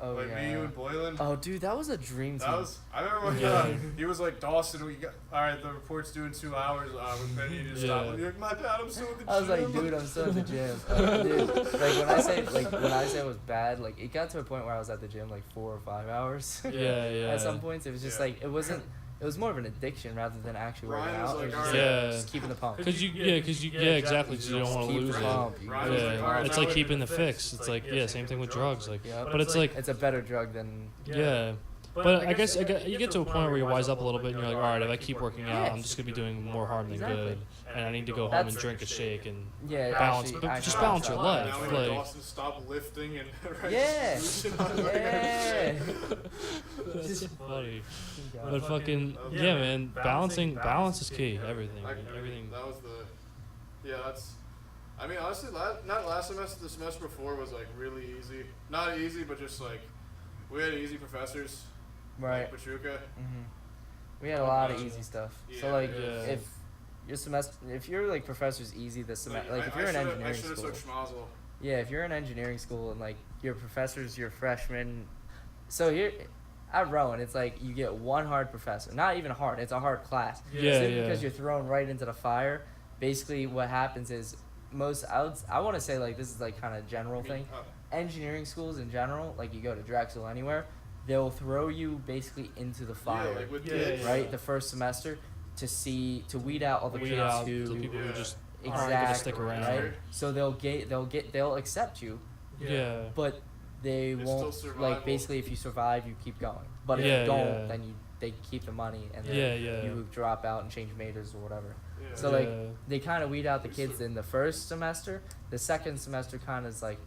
Oh, like me, you, and Boylan. Oh, dude, that was a dream team. I remember when he was like, Dawson, alright, the report's due in 2 hours. We're you to stop. You're like, my bad, I'm still at the gym. I was like, dude, I'm still at the gym. Dude, like when I say it was bad, like it got to a point where I was at the gym like 4 or 5 hours. Yeah. At some points, it was just like it wasn't. It was more of an addiction rather than actually working out. Like, just keeping the pump. Exactly, because you don't want to lose it. It's like keeping the fix. It's like same thing with drugs. Like, but it's like it's a better drug than But I guess you get to a point where you wise up a little bit and you're like, all right, if I keep working out, I'm just gonna be doing more harm than good, and I need to go home and drink a shake and balance. But just balance your life. Now like Dawson stop lifting and That's funny. But fucking man, balance is key. Everything. That was that's. I mean, honestly, not last semester. The semester before was like really easy. Not easy, but just like we had easy professors. Right. Like Pachuca. We had a lot of easy stuff. So like if your semester, if your like professor's easy this semester, like if you're in engineering school. If you're in engineering school and like your professor's your freshman, so here at Rowan, it's like you get one hard professor. Not even hard. It's a hard class. Because you're thrown right into the fire. Basically, what happens is I want to say like this is like kind of general thing. Engineering schools in general, like you go to Drexel anywhere, they'll throw you basically into the fire, right? The first semester to weed out all the kids the people who just exactly aren't gonna stick around. Right? So they'll accept you. But they won't like basically if you survive you keep going. But if you don't, then they keep the money and then you drop out and change majors or whatever. So like they kind of weed out the kids in the first semester. The second semester kind of is like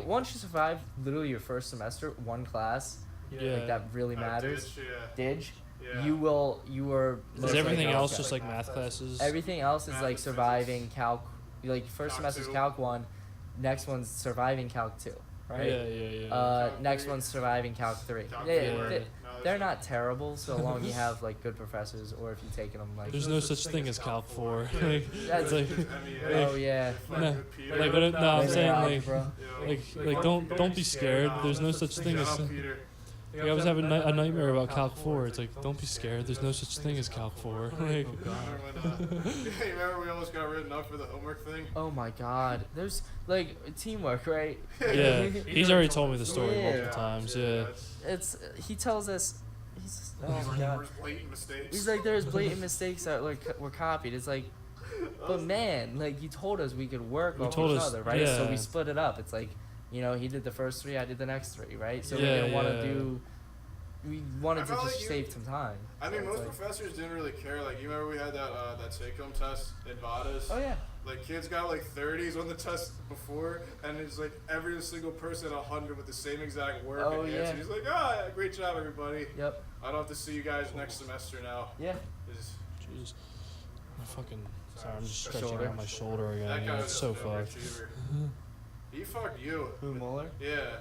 once you survive literally your first semester, one class, like that really matters. Dig. You are. Is everything else just like math classes? Everything else is like surviving calc. Like first semester's calc 1, next one's surviving calc 2. right? Next one's surviving Calc 3. They're not terrible so long you have like good professors, or if you've taken them like. There's no such thing as Calc 4. That's like, oh yeah. No, I'm saying like don't be scared. There's no such thing as. I was having a nightmare about Calc 4. It's like, don't be scared. There's no such thing as Calc 4. Like, remember we almost got written up for the homework thing? Oh my God. There's like teamwork, right? Yeah, he's already told me the story multiple times. Yeah. He tells us. Oh my God. There's blatant mistakes. He's like, there's blatant mistakes that were copied. It's like, but man, like you told us we could work off each other, right? Yeah. So we split it up. It's like, you know, he did the first 3, I did the next 3, right? So we didn't want to do. We wanted to just save some time. I mean, most professors didn't really care. Like, you remember we had that take-home test in Vadas? Oh yeah. Like, kids got like 30s on the test before, and it's like every single person 100 with the same exact work and answer. He's like, yeah, great job, everybody. Yep. I don't have to see you guys next semester now. Yeah. Jesus. My fucking. Sorry, I'm just stretching out my shoulder again. That guy was so fucked. He fucked you. Who, Mueller? Yeah.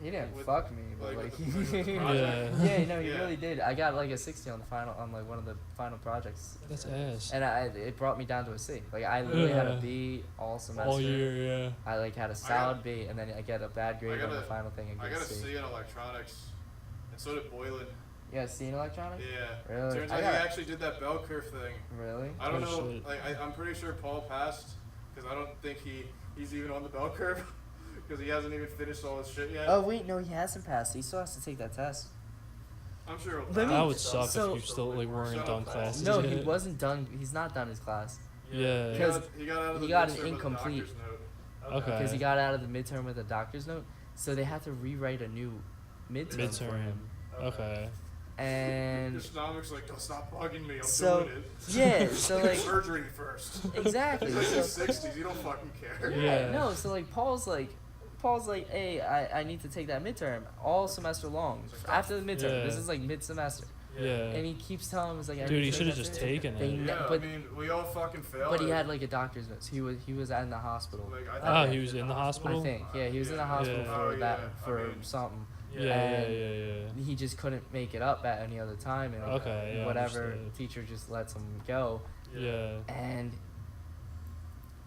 He didn't fuck me, but like he really did. I got like a 60 on like one of the final projects. That's ass. And it brought me down to a C. Like I literally had a B all semester. All year, yeah. I like had a solid B, and then I get a bad grade on the final thing. I got a C in electronics, and so did Boylan. Yeah, C in electronics? Yeah. Really? Turns out he actually did that bell curve thing. Really? I don't know. Like I'm pretty sure Paul passed, because I don't think he's even on the bell curve. Because he hasn't even finished all his shit yet. Oh wait, no, he hasn't passed. He still has to take that test. I'm sure he'll pass. That would suck if you still like weren't done classes. No, he wasn't done. He's not done his class. Yeah. Because he got an incomplete. Okay. Because he got out of the midterm with a doctor's note, so they had to rewrite a new midterm for him. Okay. And his stomach's like, don't stop bugging me. I'm doing it. Yeah, so like surgery first. Exactly. He's like in his 60s. He don't fucking care. Yeah. No, so like Paul's like, hey, I need to take that midterm all semester long. After the midterm, this is like mid-semester. Yeah. And he keeps telling him, he's like, dude, he should have just taken it. Yeah, but I mean, we all fucking failed. But he had like a doctor's note. So he was in the hospital. Like, he was in the hospital? I think. Yeah, he was in the hospital for something. Yeah. He just couldn't make it up at any other time, and whatever teacher just lets him go. Yeah. And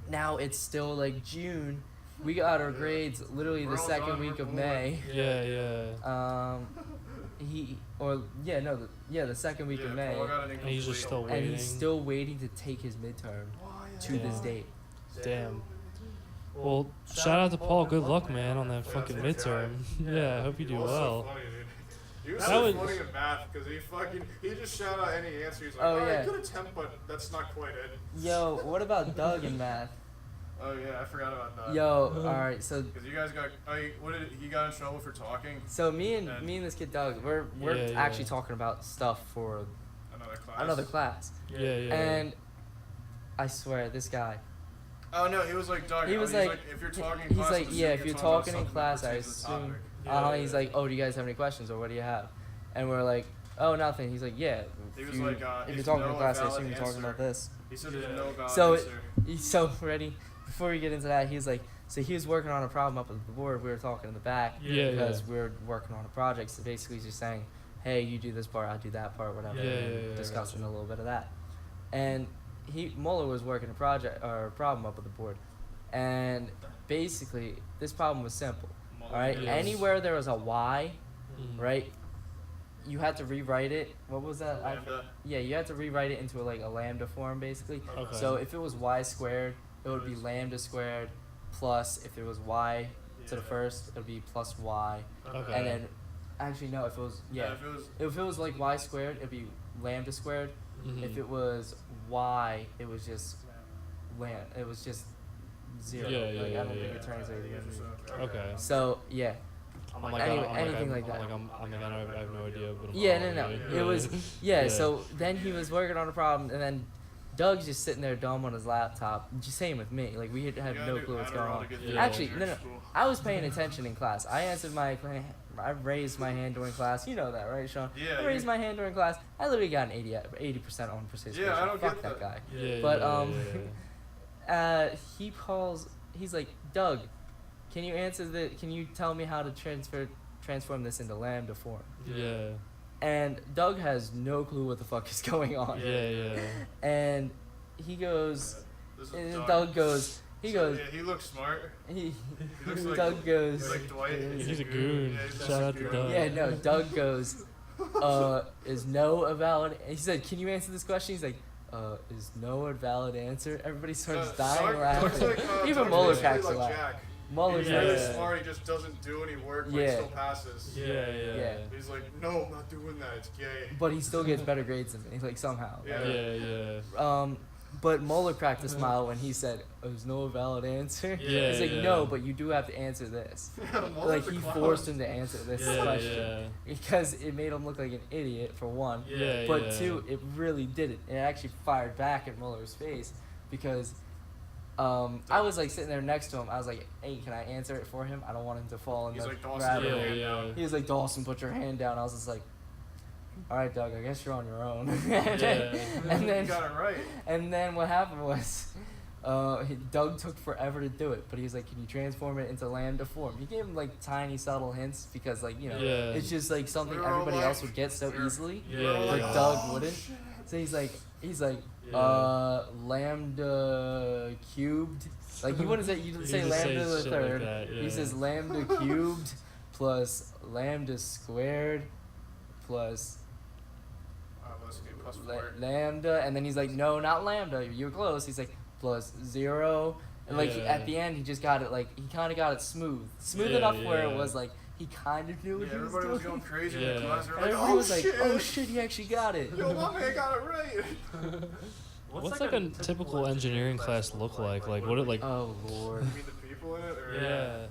now it's still like June. We got our grades literally the second week of May. Yeah. The second week of May. And he's just still waiting. And he's still waiting to take his midterm to this date. Damn. Well, shout out to Paul. Good luck, man, on that fucking midterm. Yeah, I hope you do well. So funny, dude. He was so funny in math because he just shout out any answer. He's like, good attempt, but that's not quite it. Yo, what about Doug in math? Oh yeah, I forgot about that. Yo, all right, so because you guys got, he got in trouble for talking. So me and this kid Doug, we're actually talking about stuff for another class. Yeah. And I swear, this guy. Oh no, he was like Doug. He was like, if you're talking in he's class, like, yeah, if you're talking in class, I assume. He's like, oh, do you guys have any questions or what do you have? And we're like, oh, nothing. He's like, yeah. If you're talking in class, I assume you're talking about this. He said there's no valid answer. So ready. Before we get into that, he's like, so he was working on a problem up at the board. We were talking in the back because we were working on a project. So basically, just saying, hey, you do this part, I do that part, whatever. Discussing a little bit of that. And Mueller was working a project or a problem up at the board, and basically this problem was simple. All right, anywhere there was a Y, right, you had to rewrite it. What was that? You had to rewrite it into a lambda form basically. Okay. So if it was Y squared, it would be lambda squared plus, if it was Y to the first, it would be plus Y. Okay. And then, actually no, if it was like Y squared, it would be lambda squared. If it was Y, it was just zero. I don't think it translated. Okay. So yeah. Anything like that. I have no idea. But It was So then he was working on a problem, and then Doug's just sitting there dumb on his laptop. Just same with me. Like we had no clue what's going on. Actually, no. I was paying attention in class. I raised my hand during class. You know that, right, Sean? Yeah. I raised my hand during class. I literally got an 80% on precision. Yeah, I don't Fuck get that guy. Yeah, But he calls. He's like, Doug, can you tell me how to transform this into lambda form? Yeah. And Doug has no clue what the fuck is going on. Yeah. And he goes, Doug goes, he looks smart. He looks like Doug goes. He's like Dwight. He's a goon. Shout out to Doug. Yeah, no, Doug goes, is no a valid? He said, can you answer this question? He's like, is no a valid answer? Everybody starts dying laughing. Even Muller cracks a laugh. Muller's really smart. He just doesn't do any work, but he still passes. Yeah. He's like, no, I'm not doing that. It's gay. But he still gets better grades than me, like somehow. Yeah. But Muller cracked a smile when he said, "There's no valid answer." He's like, "No, but you do have to answer this." Like he forced him to answer this question because it made him look like an idiot for one. But two, it really did it. It actually fired back at Muller's face because I was like sitting there next to him. I was like, "Hey, can I answer it for him? I don't want him to fall in the rabbit hole." He was like, "Dawson, put your hand down." I was just like, all right, Doug, I guess you're on your own. And then you got it right. And then what happened was Doug took forever to do it, but he was like, can you transform it into lambda form? He gave him like tiny subtle hints because like, you know, it's just like something everybody else would get so easily. But Doug wouldn't. So he's like lambda cubed. Like you didn't say lambda the third. Like he says lambda cubed plus lambda squared plus lambda, and then he's like, no, not lambda, you're close. He's like, plus 0, and like at the end he just got it, like he kind of got it smooth enough where it was like he kind of knew what he was doing. Everybody was going crazy in the class. And everybody was like, oh shit, he actually got it. Yo, my man got it right. What's like a typical engineering class look like? Like what it like? Oh lord. You mean the people in it?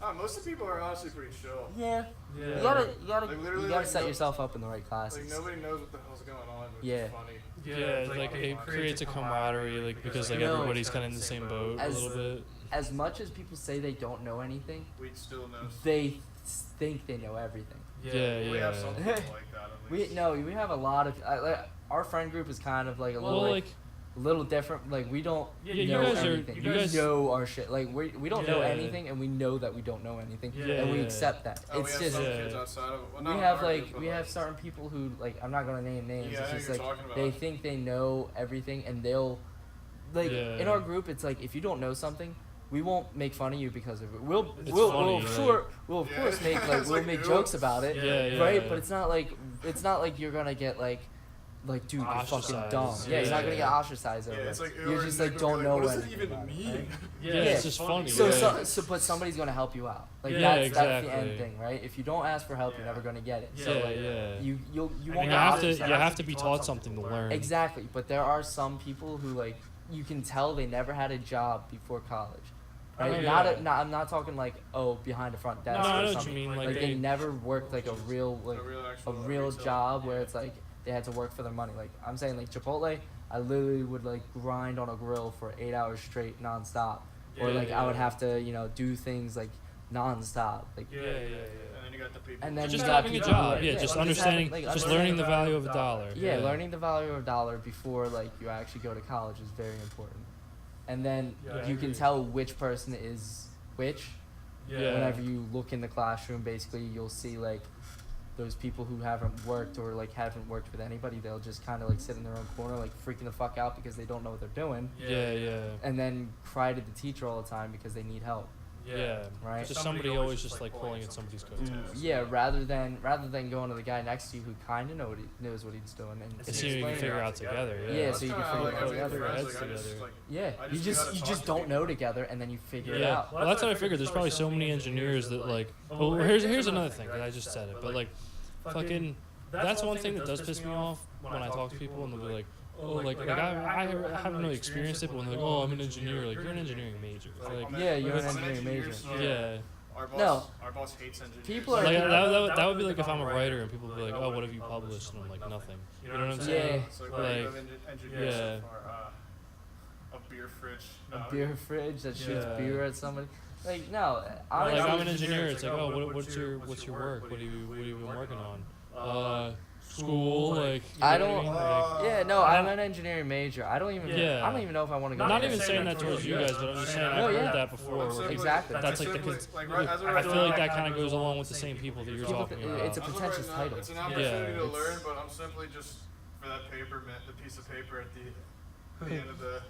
Or most of the people are honestly pretty chill. Yeah. You gotta set yourself up in the right classes. Like nobody knows what the hell's going on, which is funny. Yeah, like it creates a camaraderie, like because like everybody's kind of in the same boat a little bit. As much as people say they don't know anything, we still know. They think they know everything. We have some people like that. We have a lot of our friend group is kind of like a little different. Like we don't know anything. You guys know our shit. Like we don't know anything, and we know that we don't know anything, and we accept that. It's just kids outside of it. We have certain people who like I'm not gonna name names. It's just like they think they know everything, and they'll in our group. It's like if you don't know something, we won't make fun of you because of it. We'll of course make jokes about it, right? But it's not like you're gonna get like, dude, you're fucking dumb. Yeah, you're not gonna get ostracized over it. You just don't know what does it even mean. It's just funny. But somebody's gonna help you out. Like that's the end thing, right? If you don't ask for help, you're never gonna get it. You won't. You have to be taught something to learn. Exactly, but there are some people who like you can tell they never had a job before college. Right? I'm not talking like behind the front desk. No, I or know something. what you mean. Like they never worked like a real job where it's like they had to work for their money. Like I'm saying, like Chipotle, I literally would like grind on a grill for 8 hours straight, nonstop. Or like I would have to do things like nonstop. Like And then you got the people. And then just you got having a job. Just understanding, just learning the value of a dollar. Yeah, learning the value of a dollar before like you actually go to college is very important. And then you can tell which person is which. Whenever you look in the classroom, basically you'll see like those people who haven't worked or like haven't worked with anybody. They'll just kind of like sit in their own corner, like freaking the fuck out because they don't know what they're doing. And then cry to the teacher all the time because they need help. Right. Just somebody always just like pulling at somebody's coattails. Rather than going to the guy next to you who kind of knows what he's doing and so you can figure out together. So you can figure out together. You just don't know together and then you figure it out. Well, that's what I figured. There's probably so many engineers that like. Well, here's another thing. I just said it, but like, fucking. That's one thing that does piss me off when I talk to people and they'll be like, I haven't really experienced it, but when they're like, I'm an engineer, like, you're an engineering major. Like, you're an engineering major. Our boss hates engineers. People are like, that would be like if I'm a writer and people would be like, what have you published? And I'm like, nothing. You know what I'm saying? It's like engineers a beer fridge. A beer fridge that shoots beer at somebody. Like, no. Like, I'm an engineer. It's like, what's your work? What have you been working on? school, like I don't. I'm an engineering major. I don't even know if I want to go. I'm not even saying that towards you guys, but I'm just saying I've heard that before. Exactly. That's like I feel like that kind of goes along with the same people that you're talking about. It's a pretentious title. It's an opportunity to learn, but I'm simply just for that paper, the piece of paper at the end of the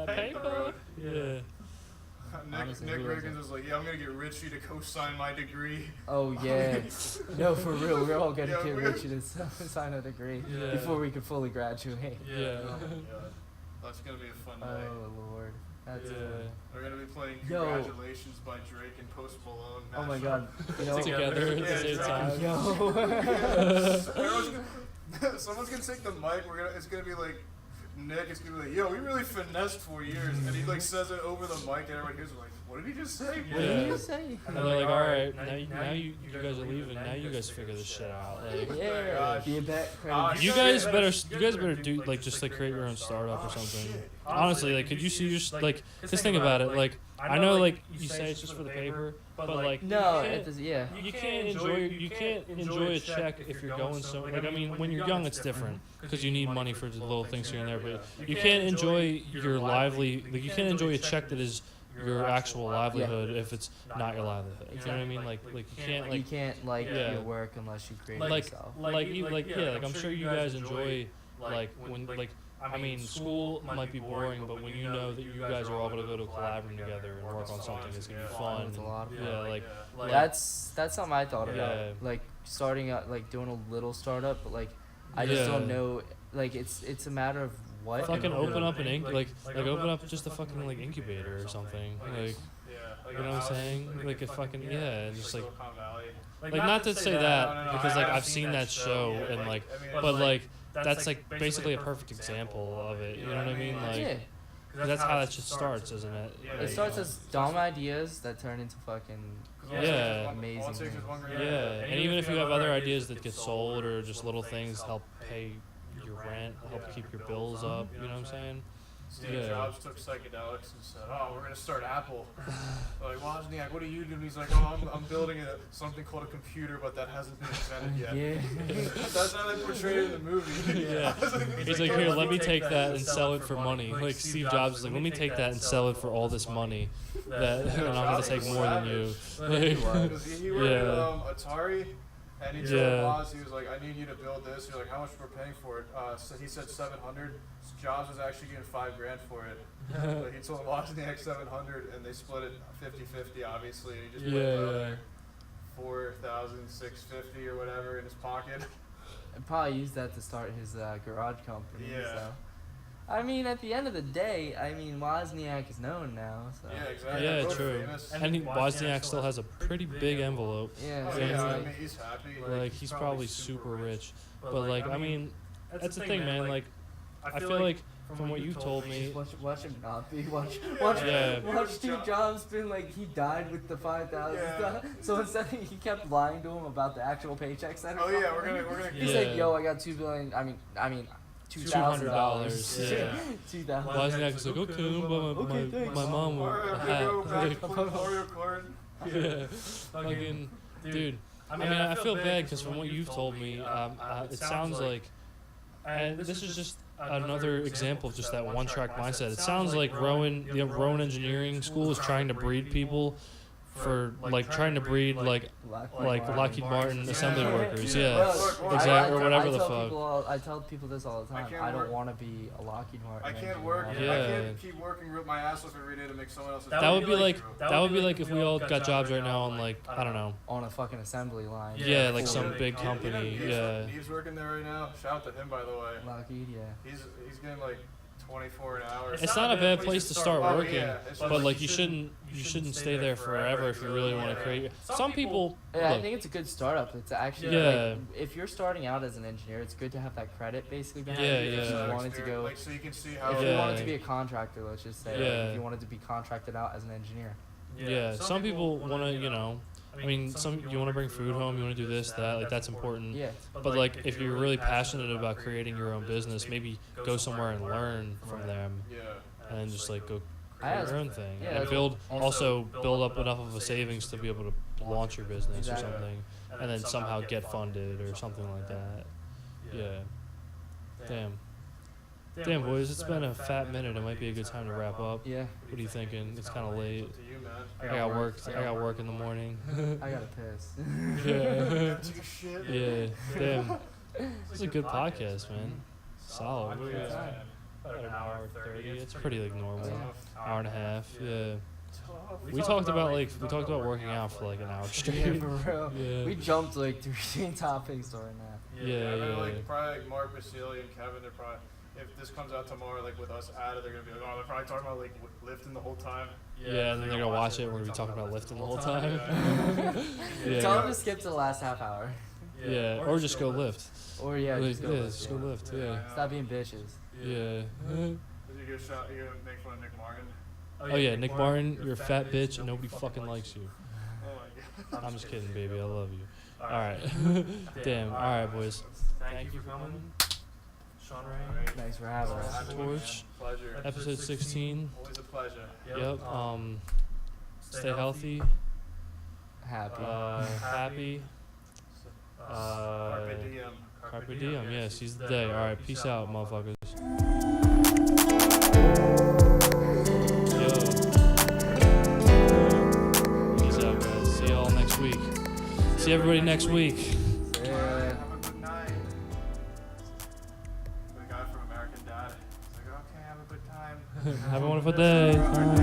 paper. road. Yeah. Nick Riggins was like, yeah, I'm going to get Richie to co-sign my degree. Oh, yeah. No, for real. We're all going to get Richie to sign a degree before we can fully graduate. Yeah. That's going to be a fun day. Oh, Lord. That's We're going to be playing Congratulations by Drake and Post Malone. Oh, my God. Together at the same time. Someone's going to take the mic. It's going to be like, Nick is gonna be like, yo, we really finessed 4 years, and he like says it over the mic, and everyone hears like, what did he just say? What did he just say? And they're like, all right, now you guys are leaving. Now you guys figure this shit out. Like, be a bet. You guys better do like just like create your own startup or something. Honestly, like, could you see just like just think about it. Like, I know like you say it's just for the paper, but like no, it does. Yeah. You can't enjoy a check if you're going so. Like, I mean, when you're young, it's different because you need money for the little things here and there. But you can't enjoy your you can't enjoy a check that is your actual livelihood if it's not your livelihood. You know what I mean? Like you can't like your work unless you create it yourself. Like I'm sure you guys enjoy like when like. I mean, school might be boring, but when you know that you guys are all going to go to a collaborative together and work on something, it's going to be fun. It's a lot of fun. Yeah, like that's something I thought about. Like starting out, like doing a little startup, but like I just don't know. Like it's a matter of what. Fucking open up an open up just a fucking like incubator or something. Like, you know what I'm saying? Like a fucking just like not to say that because like I've seen that show and like, but like. That's like basically a perfect example of it. You know what I mean? Like, that's how that just starts, isn't it? It starts as dumb ideas that turn into fucking amazing things. Yeah, and even if you have other ideas that get sold or just little things help pay your rent, help keep your bills up. You know what I'm saying? Steve Jobs took psychedelics and said, "Oh, we're gonna start Apple." Like, Wozniak, what are you doing? He's like, "Oh, I'm building something called a computer, but that hasn't been invented yet." That's how they portrayed it in the movie. Yeah. He's like, "Here, let me take that and sell it for money." Like Steve Jobs is like, "Let me take that and sell it for all this money, and I'm gonna take more than you." Like, he worked at Atari. And he told Woz, he was like, I need you to build this. He was like, how much we're paying for it? So he said 700. Jobs was actually getting $5,000 for it. But he told Wozniak 700, and they split it 50-50, obviously. And he just put $4,650 or whatever in his pocket. And probably used that to start his garage company. Yeah. So. I mean, at the end of the day, Wozniak is known now. So. Yeah, exactly. Yeah, true. And Wozniak still has a pretty big envelope. Yeah. I mean, he's happy. Like he's probably super rich. But like, I mean, that's the thing, man. Like, I feel like from what you told me. Watch him not be. Watch Steve Jobs been like he died with the 5,000 stuff. So instead he kept lying to him about the actual paychecks that are coming. We're gonna. He's like, yo, I got $2 billion. I mean. $200. Yeah. $2,000. Wozniak's like, okay, my mom will Mario Kart. Yeah. Fucking, dude. I mean, I feel bad because from what you've told me, it sounds like, and this is just another example of just that one-track mindset. It sounds like the Rowan Engineering School is trying to breed people for like trying to breed like Lockheed Martin assembly workers, exactly, or whatever the fuck. I tell people this all the time. I don't want to be a Lockheed Martin. I can't work. I can't keep working my ass off every day to make someone else's. That would be like if we all got jobs right now on like I don't know on a fucking assembly line. Yeah, like some big company. He's working there right now. Shout out to him, by the way. Lockheed, He's getting like 24 an hour. It's not a bad place to start working, but like you shouldn't stay there forever if you really want to create. Some people. Yeah, I think it's a good startup. It's actually like, if you're starting out as an engineer, it's good to have that credit basically behind you. If you wanted to go, so you can see how. If you wanted to be a contractor, let's just say, if you wanted to be contracted out as an engineer. Yeah, some people want to, I mean, you want to bring food home, you want to do this, that, like that's important. Yeah. But like, if you're really passionate about creating your own business, maybe go somewhere and learn from them, and then just like go create your own thing, and build up enough of a savings to be able to launch your business or something, and then somehow get funded or something like that. Yeah. Damn, boys, it's been a fat minute. It might be a good time to wrap up. Yeah. What are you thinking? It's kind of late. Up to you, man. I got work. I got work in the morning. I gotta piss. Yeah. Take a shit. Yeah. Damn. It's a good podcast, man. Solid. What Yeah. About an hour 30. It's pretty like normal. Hour and a half. Yeah. We talked about working out for like an hour Yeah, straight. for real. Yeah. We jumped like 3 topics during that. Yeah, I remember, yeah. like, probably like Mark, Basili, and Kevin, they're probably, if this comes out tomorrow, like with us added, they're gonna be like, oh, they're probably talking about like lifting the whole time. Yeah, and then they're gonna watch it when we talking about lifting the whole time. Yeah. Tell them to skip to the last half hour. Yeah, or just go lift. Or yeah, just go. Just go lift. Yeah. Stop being bitches. Yeah. Did you get a shot? You gonna make fun of Nick Martin? Oh yeah, Nick Martin, you're a fat bitch and nobody fucking likes you. Oh my god. I'm just kidding, baby. I love you. All right. Damn. All right, boys. Thank you for coming. Sean Ray. Thanks for having us. Torch. Pleasure. Episode 16. Always a pleasure. Yep. Stay healthy. Happy. Happy. Carpe diem. Carpe diem. Yeah, seize the day. All right. Peace out, motherfuckers. Yo. Peace out, guys. See y'all next week. See everybody next week. Yeah. Have a good night. The guy from American Dad. He's like, okay, have a good time. Have a wonderful day. Bye.